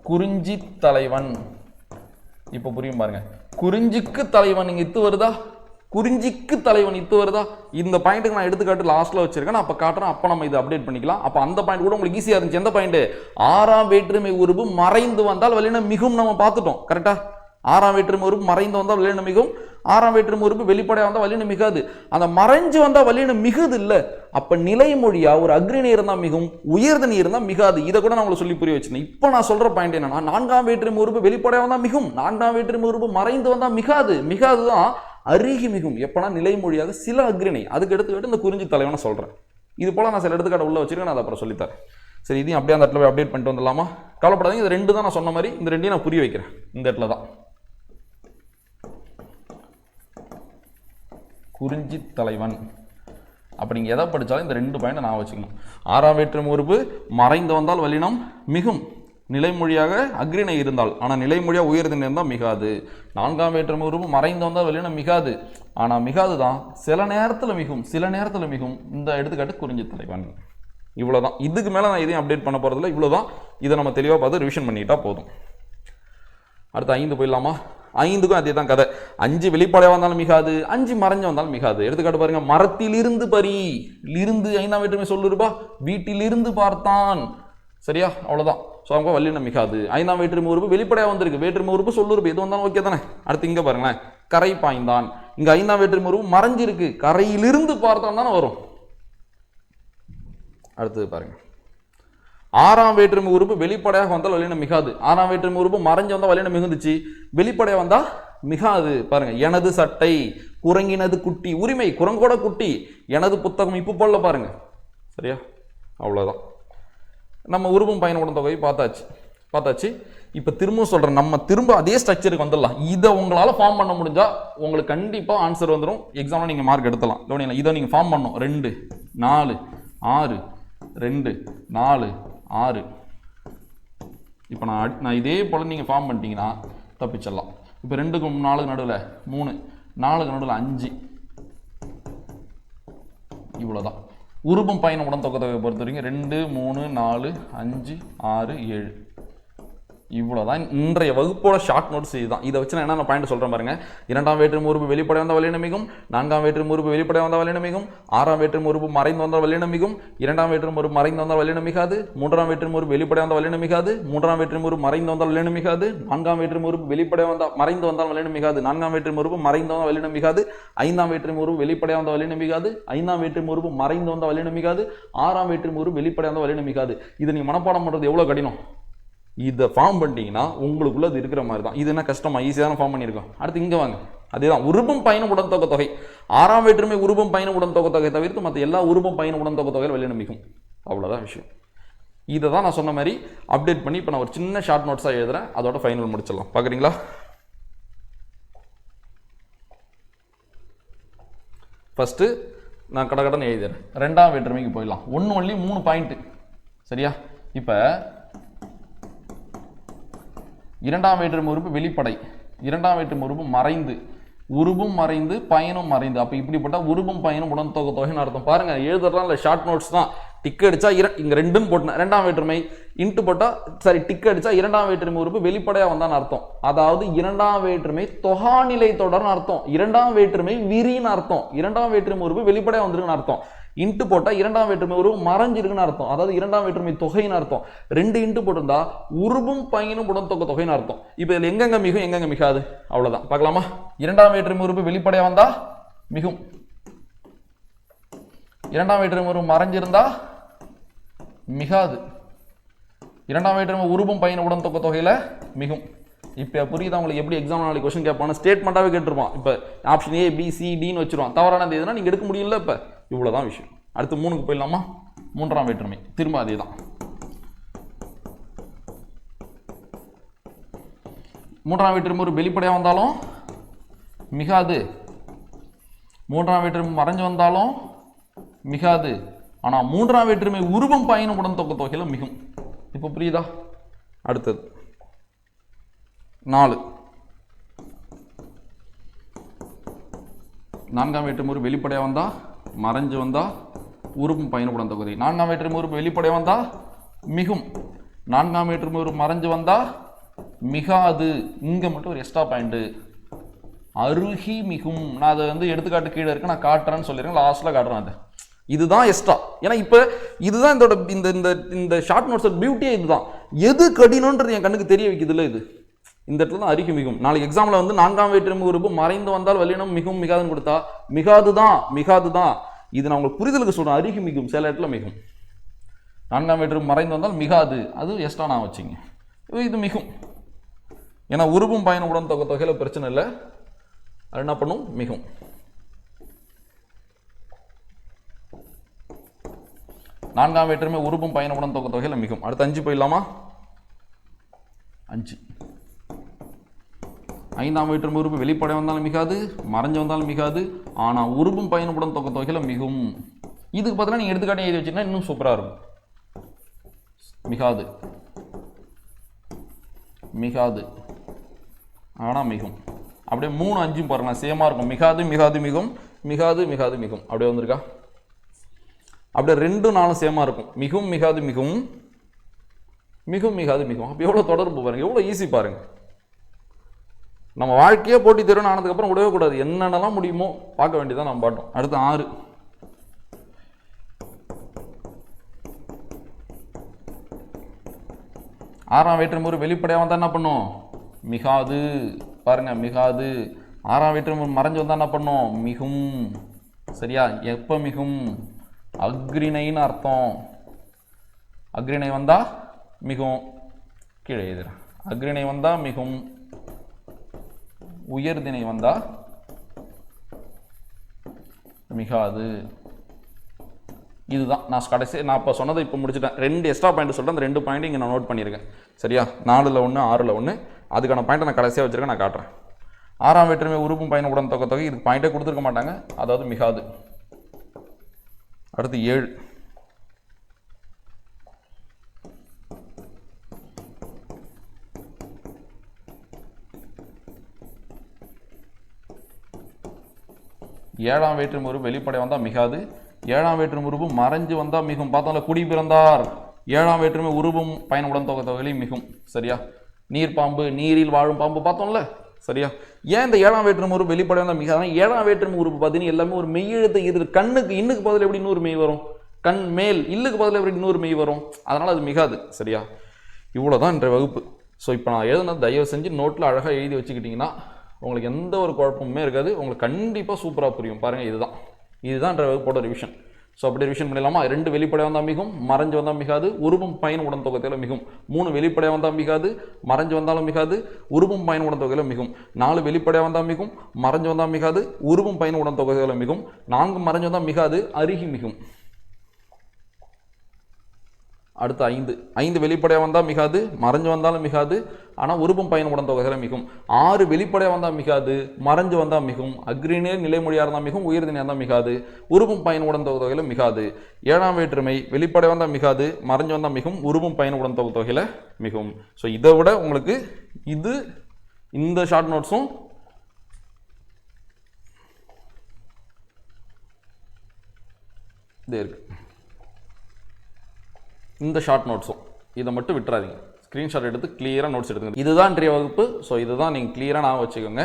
குறிஞ்சி தலைவன். இப்போ புரியும் பாருங்க. குறிஞ்சிக்கு தலைவன் இங்கே இத்து வருதா, குறிஞ்சிக்கு தலைவன் இத்து வருதா? இந்த பாயிண்ட்டுக்கு நான் எடுத்துக்காட்டு லாஸ்ட்ல வச்சிருக்கேன். நான் அப்போ காட்டுறேன். அப்போ நம்ம இதை அப்டேட் பண்ணிக்கலாம். அப்போ அந்த பாயிண்ட் கூட உங்களுக்கு ஈஸியாக இருந்துச்சு. எந்த பாயிண்ட்? ஆறாம் வேற்றுமை உருபு மறைந்து வந்தால் வல்லினம் மிகும் நம்ம பார்த்துட்டோம். கரெக்டா? ஆறாம் வேற்றுமை உறுப்பு மறைந்து வந்தால் வல்லினம் மிகும், ஆறாம் வேற்றுமை உறுப்பு வெளிப்படையாக வந்தால் வல்லினம் மிகாது. அந்த மறைஞ்சு வந்தால் வல்லினம் மிகுது இல்லை. அப்போ நிலைமொழியா ஒரு அக்ரிணை இருந்தால் மிகும், உயர்தனி இருந்தால் மிகாது. இதை கூட நான் உங்களுக்கு சொல்லி புரிய வச்சிருந்தேன். இப்போ நான் சொல்ற பாயிண்ட் என்னன்னா, நான்காம் வேற்றுமை உறுப்பு வெளிப்படையாக வந்தால் மிகும், நான்காம் வேற்றுமை உறுப்பு மறைந்து வந்தால் மிகாது. மிகாது தான் அருகி மிகும். எப்போனா நிலைமொழியாக சில அக்ரிணை. அதுக்கு எடுத்துக்கிட்டு இந்த குறிஞ்சி தலைவனை சொல்றேன். இது போல நான் சில எடுத்துக்காட்டு உள்ள வச்சிருக்கேன். நான் அதை அப்புறம் சொல்லித்தரேன். சரி, இதையும் அப்படியே அந்த இடத்துல போய் அப்டேட் பண்ணிட்டு வந்துடலாமா? கவலைப்படாதீங்க. இது ரெண்டு தான் நான் சொன்ன மாதிரி. இந்த ரெண்டையும் நான் புரிய வைக்கிறேன். இந்த இடத்துல தான் குறிஞ்சி தலைவன். அப்படி நீங்கள் எதை படித்தாலும் இந்த ரெண்டு பாயிண்ட் நான் வச்சுக்கணும். ஆறாம் வேற்றுமை உறுப்பு மறைந்து வந்தால் வல்லினம் மிகும், நிலைமொழியாக அக்ரிணை இருந்தால், ஆனால் நிலைமொழியாக உயர்தினை இருந்தால் மிகாது. நான்காம் வேற்றுமை உறுப்பு மறைந்து வந்தால் வல்லினம் மிகாது, ஆனால் மிகாது தான் சில நேரத்தில் மிகும், சில நேரத்தில் மிகும். இந்த எடுத்துக்காட்டு குறிஞ்சி தலைவன். இவ்வளோதான். இதுக்கு மேலே நான் இதையும் அப்டேட் பண்ண போகிறதில்ல. இவ்வளோதான். இதை நம்ம தெளிவாக பார்த்து ரிவிஷன் பண்ணிட்டா போதும். அடுத்து 5 போயிடலாமா? 5க்கும் அதே தான் கதை. 5 வெளிப்படையாக வந்தாலும் மிகாது, 5 மறைஞ்சு வந்தாலும் மிகாது. எடுத்துக்காட்டு பாருங்க. மரத்திலிருந்து பரி, இருந்து 5ஆம் வேற்றுமை சொல்லுருப்பா. வீட்டிலிருந்து பார்த்தான். சரியா? அவ்வளோதான். ஸோ அவங்க வல்லினம் மிகாது. 5ஆம் வேற்றுமை உறுப்பு வெளிப்படையாக வந்திருக்கு. வேற்றுமை உறுப்பு சொல்லுருப்பு எது வந்தாலும் ஓகே தானே? அடுத்து இங்கே பாருங்களேன். கரை பாய்ந்தான். இங்கே 5ஆம் வேற்றுமை உறுப்பு மறைஞ்சிருக்கு. கரையிலிருந்து பார்த்தான் தானே வரும். அடுத்தது பாருங்க. 6ஆம் வேற்றுமை உறுப்பு வெளிப்படையாக வந்தால் வல்லினம் மிகாது. 6ஆம் வேற்றுமை உறுப்பு மறைஞ்சு வந்தால் வல்லினம் மிகுந்துச்சு. வெளிப்படையாக வந்தா மிகாது. பாருங்க. எனது சட்டை, குரங்கினது குட்டி, உரிமை குரங்கோட குட்டி, எனது புத்தகம். இப்போ போல பாருங்க. சரியா? அவ்வளோதான். நம்ம உருவம் பயனுடன் தொகையை பார்த்தாச்சு. இப்போ திரும்ப சொல்றேன். நம்ம திரும்ப அதே ஸ்ட்ரக்சருக்கு வந்துடலாம். இதை உங்களால் ஃபார்ம் பண்ண முடிஞ்சா உங்களுக்கு கண்டிப்பாக ஆன்சர் வந்துடும். எக்ஸாமில் நீங்கள் மார்க் எடுத்துலாம். இதை நீங்கள் ஃபார்ம் பண்ணணும். 2 4 6 2 4 6. இப்போ நான் இதே போல் நீங்கள் ஃபார்ம் பண்ணிட்டீங்கன்னா தப்பிச்சிடலாம். இப்போ 2க்கும் 4 நடுவில் 3, 4க்கு நடுவில் 5. இவ்வளோதான். உருபம் பயணம் உடன் தொகை பொறுத்த வரைக்கும் 2 3 4 5 6 7. இவ்வளோதான் இன்றைய வகுப்போட ஷார்ட் நோட்ஸ். இதுதான். இதை வச்சு நான் என்ன பாயிண்ட் சொல்கிறேன் பாருங்க. 2ஆம் வேற்றுமை உறுப்பு வெளிப்படை வந்தால் வல்லினம் மிகும், 4ஆம் வேற்றுமை உறுப்பு வெளிப்படை வந்தால் வல்லினம் மிகும், 6ஆம் வேற்றுமை உறுப்பு மறைந்து வந்தால் வல்லினம் மிகும், 2ஆம் வேற்றுமை உறுப்பு மறைந்து வந்தால் வல்லினம் மிகாது, 3ஆம் வேற்றுமை உறுப்பு வெளிப்படை வந்தால் வல்லினம் மிகாது, 3ஆம் வேற்றுமை உறுப்பு மறைந்து வந்தால் வல்லினம் மிகாது, 4ஆம் வேற்றுமை உறுப்பு வெளிப்படை வந்தால் மறைந்து வந்தால் வல்லினம் மிகாது, 4ஆம் வேற்றுமை உறுப்பு மறைந்து வந்தால் வல்லினம் மிகாது, 5ஆம் வேற்றுமை உறுப்பு வெளிப்படை வந்தால் வல்லினம் மிகாது, 5ஆம் வேற்றுமை உறுப்பு மறைந்து வந்தால் வல்லினம் மிகாது, 6ஆம் வேற்றுமை உறுப்பு வெளிப்படை வந்தால் வல்லினம் மிகாது. இதை நீங்க மனப்பாடம் பண்றது எவ்வளவு கடினம். இதை ஃபார்ம் பண்ணிட்டீங்கன்னா உங்களுக்குள்ள அது இருக்கிற மாதிரி தான். இது என்ன கஷ்டமா? ஈஸியான ஃபார்ம் பண்ணியிருக்கோம். அடுத்து இங்கே வாங்க. அதேதான். உருபம் பயணம் உடன் தொகை தொகை. 6ஆம் வேற்றுமை உருபம் பயணம் உடன் தொகை தொகை தவிர்த்து மற்ற எல்லா உருபம் பயணம் உடன் தொகை தொகையில் வல்லினம் மிகும். அவ்வளோதான் விஷயம். இதை தான் நான் சொன்ன மாதிரி அப்டேட் பண்ணி இப்போ நான் ஒரு சின்ன ஷார்ட் நோட்ஸாக எழுதுறேன். அதோட ஃபைனல் முடிச்சிடலாம். பார்க்குறீங்களா? ஃபஸ்ட்டு நான் கடகடன்னு எழுதுறேன். 2ஆம் வேற்றுமைக்கு போயிடலாம். 1 ஒன்லி 3 பாயிண்ட். சரியா? இப்போ 2ஆம் வேற்றுமை உறுப்பு வெளிப்படை, 2ஆம் வேற்றுமை உறுப்பு மறைந்து, உருபும் மறைந்து பயனும் மறைந்து. அப்போ இப்படிப்பட்ட உருபும் பயனும் உடன் தொகை தொகைன்னு அர்த்தம். பாருங்க, எழுதுறதுலாம் இல்லை, ஷார்ட் நோட்ஸ் தான். டிக் அடிச்சா இங்க 2ன்னு போட்டேன். 2ஆம் வேற்றுமை இன்ட்டு போட்டா சரி, டிக் அடிச்சா 2ஆம் வேற்றுமை உறுப்பு வெளிப்படையா வந்தான்னு அர்த்தம். அதாவது 2ஆம் வேற்றுமை தொகாநிலை தொடர்னு அர்த்தம், 2ஆம் வேற்றுமை விரின்னு அர்த்தம், 2ஆம் வேற்றுமை உறுப்பு வெளிப்படையா வந்திருக்குன்னு அர்த்தம். இன்ட்டு போட்டா 2ஆம் வேற்றுமை உருவம் மறைஞ்சிருக்குன்னு அர்த்தம், அதாவது 2ஆம் வேற்றுமை தொகைன்னு அர்த்தம். 2 இன்ட்டு போட்டிருந்தா உருபும் பயனும் உடன் தொகை தொகைன்னு அர்த்தம். இப்போ இதுல எங்கெங்க மிகும் எங்கெங்க மிகாது அவ்வளவுதான். பார்க்கலாமா? 2ஆம் வேற்றுமை உறுப்பு வெளிப்படையா வந்தா மிகும், 2ஆம் வேற்றுமை உருவம் மறைஞ்சிருந்தா மிகாது, 2ஆம் வேற்றுமை உருபும் பயனும் உடன் தொகை தொகையில மிகும். இப்போ புரியுதா உங்களுக்கு எப்படி எக்ஸாம் நாளைக்கு கொஸ்டின் கேட்பான்னு ஸ்டேட்மெண்ட்டாகவே கேட்டிருப்பான். இப்போ ஆப்ஷன் ஏ பி சி டின்னு வச்சிருவான். தவறானது எதுனா நீங்கள் எடுக்க முடியல. இப்போ இவ்வளோதான் விஷயம். அடுத்து 3க்கு போயிடலாமா? 3ஆம் வேற்றுமை திரும்ப அதே தான். 3ஆம் வேற்றுமை ஒரு வெளிப்படையாக வந்தாலும் மிகாது, 3ஆம் வேற்றுமை மறைஞ்சு வந்தாலும் மிகாது. ஆனால் 3ஆம் வேற்றுமை உருவம் பயனுடன் தொக்க தொகையில் மிகும். இப்போ புரியுதா? அடுத்தது 4. 4ஆம் வேற்றுமை ஒரு வெளிப்படையாக வந்தா மறைஞ்சு வந்தா உருவம் பயனுடன் தொகுதி. 4ஆம் வேற்றுமை ஒரு வெளிப்படையாக வந்தா மிகும், 4ஆம் வேற்றுமை ஒரு மறைஞ்சு வந்தா மிகாது. இங்கே மட்டும் ஒரு எக்ஸ்ட்ரா பாயிண்ட், அருகி மிகும். நான் அதை வந்து எடுத்துக்காட்டு கீழே இருக்கு, நான் காட்டுறேன்னு சொல்லிடுறேன், லாஸ்ட்டில் காட்டுறேன். அது இதுதான் எக்ஸ்ட்ரா. ஏன்னா இப்போ இதுதான் இதோட இந்த இந்த இந்த ஷார்ட் நோட்ஸ் பியூட்டியே இதுதான். எது கடினன்றது என் கண்ணுக்கு தெரிய வைக்குதுல்ல. இது இந்த இடத்துல தான் அருகி மிகும். நாளைக்கு எக்ஸாமில் வந்து 4ஆம் வேற்றுமை உறுப்பு மறைந்து வந்தால் வல்லினம் மிகும் மிகாதுன்னு கொடுத்தா மிகாது தான். இது நான் உங்களுக்கு புரிதலுக்கு சொல்கிறேன். அருகி மிகும், சில இடத்துல மிகும். 4ஆம் வேற்றுமை மறைந்து வந்தால் மிகாது, அது எக்ஸ்ட்ரா நான் வச்சுங்க. இது மிகும். ஏன்னா உருவும் பயனுடன் தொகையில் பிரச்சனை இல்லை, அது என்ன பண்ணும்? மிகும். நான்காம் வேற்றுமை உருவும் பயனுடன் தொகையில் மிகும். அடுத்து 5 போயிடலாமா? 5. 5ஆம் வேற்றுமை உறுப்பு வெளிப்படை வந்தாலும் மிகாது, மறைஞ்சு வந்தாலும் மிகாது. ஆனால் உருவும் பயனுடன் தொகையில் மிகும். இதுக்கு பார்த்தீங்கன்னா நீங்கள் எடுத்துக்காட்டி எழுதி வச்சுன்னா இன்னும் சூப்பராக இருக்கும். மிகாது ஆனால் மிகும். அப்படியே 3 5 பாருங்க சேமாக இருக்கும். மிகாது மிகும், அப்படியே வந்திருக்கா? அப்படியே 2 4 சேமாக இருக்கும். மிகும் மிகாது மிகும், அப்போ எவ்வளோ தொடர்பு பாருங்க, எவ்வளோ ஈஸி பாருங்க. நம்ம வாழ்க்கையே போட்டி தேர்வு ஆனதுக்கப்புறம் விடவே கூடாது. என்னென்னலாம் முடியுமோ பார்க்க வேண்டியதான் நம்ம பாட்டோம். அடுத்து 6. 6ஆம் வேற்றுமை ஒரு வெளிப்படையாக வந்தால் என்ன பண்ணும்? மிகாது. பாருங்க மிகாது. 6ஆம் வேற்றுமை மறைஞ்சு வந்தால் என்ன பண்ணும்? மிகும். சரியா? எப்போ மிகும்? அக்ரிணைன்னு அர்த்தம். அக்ரிணை வந்தா மிகும். கீழே எழுதுறேன். அக்ரிணை வந்தா மிகும், உயர்திணை வந்தா மிகாது. இதுதான் நான் கடைசி நான் இப்போ சொன்னதை இப்போ முடிச்சுட்டேன். 2 எக்ஸ்ட்ரா பாயிண்ட் சொல்கிறேன். அந்த 2 பாயிண்ட் இங்கே நான் நோட் பண்ணியிருக்கேன். சரியா? 4ல் 1 6ல் 1 அதுக்கான பாயிண்ட்டை நான் கடைசியாக வச்சுருக்கேன். நான் காட்டுறேன். 6ஆம் வேற்றுமை உறுப்பும் பயனுடன் தொகை இதுக்கு பாயிண்டே கொடுத்துருக்க மாட்டாங்க, அதாவது மிகாது. அடுத்து 7. 7ஆம் வேற்றுமை உறுப்பு வெளிப்படை வந்தால் மிகாது, 7ஆம் வேற்றுமை உறுப்பு மறைஞ்சு வந்தால் மிகும். பார்த்தோம்ல, குடி பிறந்தார் 7ஆம் வேற்றுமை உருவும் பயனுடன் தொகையிலையும் மிகும். சரியா? நீர்ப்பாம்பு, நீரில் வாழும் பாம்பு பார்த்தோம்ல. சரியா? ஏன் இந்த 7ஆம் வேற்றுமை உறுப்பு வெளிப்படை வந்தால் மிகாது? 7ஆம் வேற்றுமை உறுப்பு பார்த்தீங்கன்னா எல்லாமே ஒரு மெய்யெழுத்து. இது கண்ணுக்கு இன்னுக்கு பதில் எப்படி இன்னொரு மெய் வரும்? கண் மேல் இல்லுக்கு பதில் எப்படி இன்னொரு மெய் வரும்? அதனால் அது மிகாது. சரியா? இவ்வளோதான் இன்றைய வகுப்பு. ஸோ இப்போ நான் எழுதுனது தயவு செஞ்சு நோட்டில் அழகாக எழுதி வச்சுக்கிட்டிங்கன்னா உங்களுக்கு எந்த ஒரு குழப்பமுமே இருக்காது. உங்களுக்கு கண்டிப்பாக சூப்பராக புரியும். பாருங்கள், இதுதான் இன்றைய வகுப்போட ரிவிஷன். ஸோ அப்படி ரிவிஷன் பண்ணிடலாமா? 2 வெளிப்படை வந்தால் மிகும், மறைஞ்சு வந்தால் மிகாது, உருவும் பயன் உடன் தொகையில் மிகும். 3 வெளிப்படை வந்தால் மிகாது, மறைஞ்சு வந்தாலும் மிகாது, உருவும் பயன் உடன் தொகையில் மிகும். 4 வெளிப்படை வந்தால் மிகும், மறைஞ்சு வந்தால் மிகாது, உருவும் பயன் உடன் தொகையில் மிகும். 4 மறைஞ்சு வந்தால் மிகாது, அருகி மிகும். அடுத்து 5 வெளிப்படையாக வந்தால் மிகாது, மறைஞ்சு வந்தாலும் மிகாது, ஆனால் உருவும் பயன் உடன் தொகையில் மிகும். 6 வெளிப்படையாக வந்தால் மிகாது, மறைஞ்சு வந்தால் மிகும், அக்ரிணே நிலைமொழியாக இருந்தால் மிகும், உயர்திணையாக இருந்தால் மிகாது, உருவும் பயன் உடன் தொகையில் மிகாது. 7ஆம் வேற்றுமை வெளிப்படை வந்தால் மிகாது, மறைஞ்சு வந்தால் மிகும், உருவும் பயன் உடன் தொகையில் மிகும். ஸோ இதை விட உங்களுக்கு இந்த ஷார்ட் நோட்ஸும் இதே இருக்கு. இந்த ஷார்ட் நோட்ஸும் இதை மட்டும் விட்டுறாதீங்க. ஸ்க்ரீன்ஷாட் எடுத்து கிளியராக நோட்ஸ் எடுத்துங்க. இதுதான் இன்றைய வகுப்பு. ஸோ இதுதான் நீங்கள் கிளியராக நான் வச்சுக்கோங்க.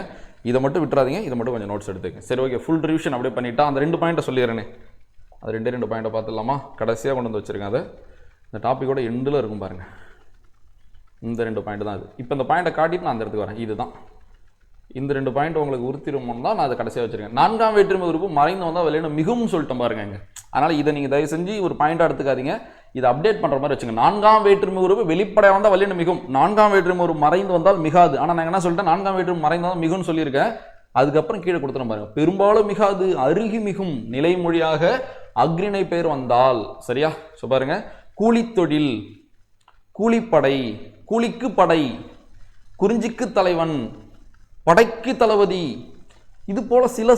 இதை மட்டும் விட்டுறாதீங்க, இதை மட்டும் கொஞ்சம் நோட்ஸ் எடுத்துக்கங்க. சரி, ஓகே. ஃபுல் ரிவிஷன் அப்படியே பண்ணிவிட்டா அந்த 2 பாயிண்ட்டை சொல்லிடுறேனே, அது 2 பாயிண்ட்டை பார்த்துடலாமா? கடைசியாக கொண்டு வந்து வச்சுருக்கேன். அதை இந்த டாப்பிக்கோட எண்டில் இருக்கும் பாருங்கள். இந்த 2 பாயிண்ட் தான் அது. இப்போ இந்த பாயிண்ட்டை காட்டிட்டு நான் அந்த இடத்துக்கு வரேன். இதுதான் இந்த 2 பாயிண்ட் உங்களுக்கு உறுத்திருமோன்னு தான் நான் அதை கடைசியாக வச்சிருக்கேன். 4ஆம் வேற்றுமை உறுப்பு மறைந்து வந்தால் வல்லினம் மிகவும் சொல்லிட்டேன் பாருங்க இங்க. அதனால இதை நீங்கள் தயவு செஞ்சு ஒரு பாயிண்டாக எடுத்துக்காதீங்க, இதை அப்டேட் பண்ணுற மாதிரி வச்சுங்க. 4ஆம் வேற்றுமை உறுப்பு வெளிப்படையாக வந்தால் வல்லினம் மிகும், 4ஆம் வேற்றுமை உறுப்பு மறைந்து வந்தால் மிகாது. ஆனால் நான் என்ன சொல்லிட்டேன், 4ஆம் வேற்றுமை மறைந்து வந்தால் மிகும்னு சொல்லியிருக்கேன். அதுக்கப்புறம் கீழே கொடுத்துரும் பாருங்க, பெரும்பாலும் மிகாது, அருகி மிகும், நிலைமொழியாக அக்ரிணை பெயர் வந்தால். சரியா? ஸோ பாருங்க, கூலித்தொழில், கூலிப்படை, கூலிக்கு படை, குறிஞ்சிக்கு தலைவன், படைக்கு தளபதி, இது போல சில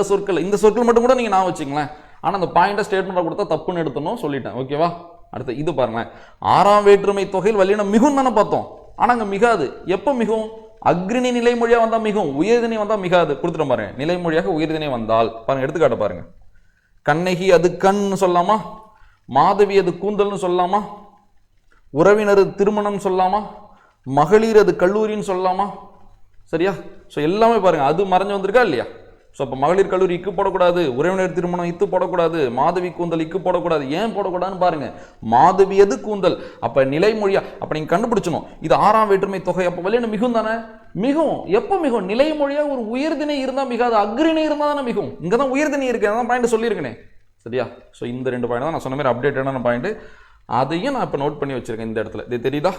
சொற்கள் இந்த சொற்கள் மட்டும் கூட நீங்க நான் வச்சுங்களேன். ஆனா அந்த பாயிண்ட ஸ்டேட்மெண்ட் கொடுத்தா தப்புன்னு எடுத்தணும் சொல்லிட்டேன். ஓகேவா? அடுத்து இது பாருங்களேன், 6ஆம் வேற்றுமை தொகையில் வல்லினம் மிகும் தானே பார்த்தோம். ஆனா அங்க மிகாது. எப்ப மிகும்? அக்ரிணை நிலைமொழியா வந்தா மிகும், உயர்திணை வந்தா மிகாது. கொடுத்துட்டு பாருங்க, நிலைமொழியாக உயர்திணை வந்தால் பாருங்க, எடுத்துக்காட்ட பாருங்க. கண்ணகி அது கண்ணு சொல்லலாமா, மாதவி அது கூந்தல்னு சொல்லலாமா, உறவினர் திருமணம் சொல்லலாமா, மகளிர் அது கல்லூரின்னு சொல்லலாமா? சரியா? ஸோ எல்லாமே பாருங்க, அது மறைஞ்சு வந்திருக்கா இல்லையா? ஸோ அப்போ மகளிர் கல்லூரி இக்கு போடக்கூடாது, உறவினர் திருமணம் இத்து போடக்கூடாது, மாதவி கூந்தல் இக்கு போடக்கூடாது. ஏன் போடக்கூடாதுன்னு பாருங்க, மாதவியது கூந்தல். அப்ப நிலைமொழியா அப்ப நீங்க கண்டுபிடிச்சணும், இது 6ஆம் வேற்றுமை தொகை. அப்ப வல்லினம் மிகும் தானே? மிகும். எப்போ மிகும்? நிலைமொழியா ஒரு உயர்திணை இருந்தா மிகாது, அக்ரிணை இருந்தா தானே மிகும். இங்கதான் உயர்திணை இருக்கு, அதான் பாயிண்ட் சொல்லியிருக்கேன். சரியா? ஸோ இந்த 2 பாயிண்ட் தான் நான் சொன்ன மாதிரி அப்டேட்டான பாயிண்ட். அதையும் நான் இப்போ நோட் பண்ணி வச்சிருக்கேன் இந்த இடத்துல. இது தெரியுதா?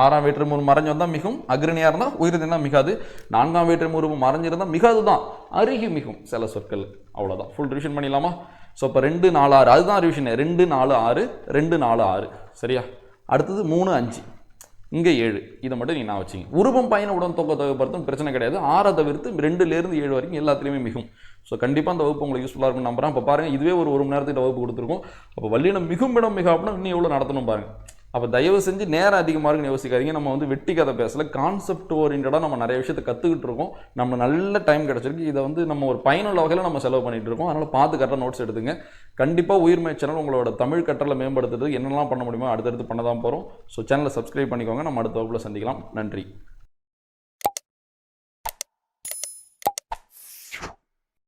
6ஆம் வேற்றுமை உறுப்பு மறைஞ்சு வந்தால் மிகும், அக்ரிணியா இருந்தால் உயர்திணை தான் மிகாது. 4ஆம் வேற்றுமை உறுப்பு மறைஞ்சிருந்தால் மிகாது தான், அருகி மிகும் சில சொற்கள். அவ்வளோதான். ஃபுல் ரிவிஷன் பண்ணிடலாமா? ஸோ இப்போ 2 4 6 அதுதான் ரிவிஷன். 2 4 6 2 4 6. சரியா? அடுத்தது 3 5 இங்கே 7. இதை மட்டும் நீங்கள் நான் வச்சிங்க. உருவம் பயண உடன் தொகை தொகைப்படுத்தும் பிரச்சனை கிடையாது. 6 தவிர்த்து 2லேருந்து 7 வரைக்கும் எல்லாத்துலேயுமே மிகும். ஸோ கண்டிப்பாக அந்த வகுப்பு உங்களுக்கு யூஸ்ஃபுல்லாக இருக்கும் நம்புறேன். இப்போ பாருங்கள், இதுவே ஒரு 1 மணி நேரத்துக்கு வகுப்பு கொடுத்துருக்கோம். அப்போ வல்லினம் மிகும் இடம் மிக அப்படின்னா இன்னும் எவ்வளோ நடத்தணும் பாருங்க. அப்போ தயவு செஞ்சு நேரம் அதிகமாக இருக்குன்னு யோசிக்காதீங்க. நம்ம வந்து வெட்டி கதை பேசல, கான்செப்ட் ஓரியன்டாக நம்ம நிறைய விஷயத்தை கற்றுக்கிட்டு இருக்கோம். நம்ம நல்ல டைம் கிடச்சிருக்கு. இதை வந்து நம்ம ஒரு பயனுள்ள வகையில் நம்ம செலவு பண்ணிட்டு இருக்கோம். அதனால் பார்த்து கரெக்டாக நோட்ஸ் எடுத்துங்க. கண்டிப்பாக உயிர்மை சேனல் உங்களோட தமிழ் கற்றலை மேம்படுத்துறது என்னெல்லாம் பண்ண முடியுமோ அடுத்தடுத்து பண்ண தான் போகிறோம். ஸோ சேனலை சப்ஸ்கிரைப் பண்ணிக்கோங்க. நம்ம அடுத்த வகுப்பில் சந்திக்கலாம். நன்றி.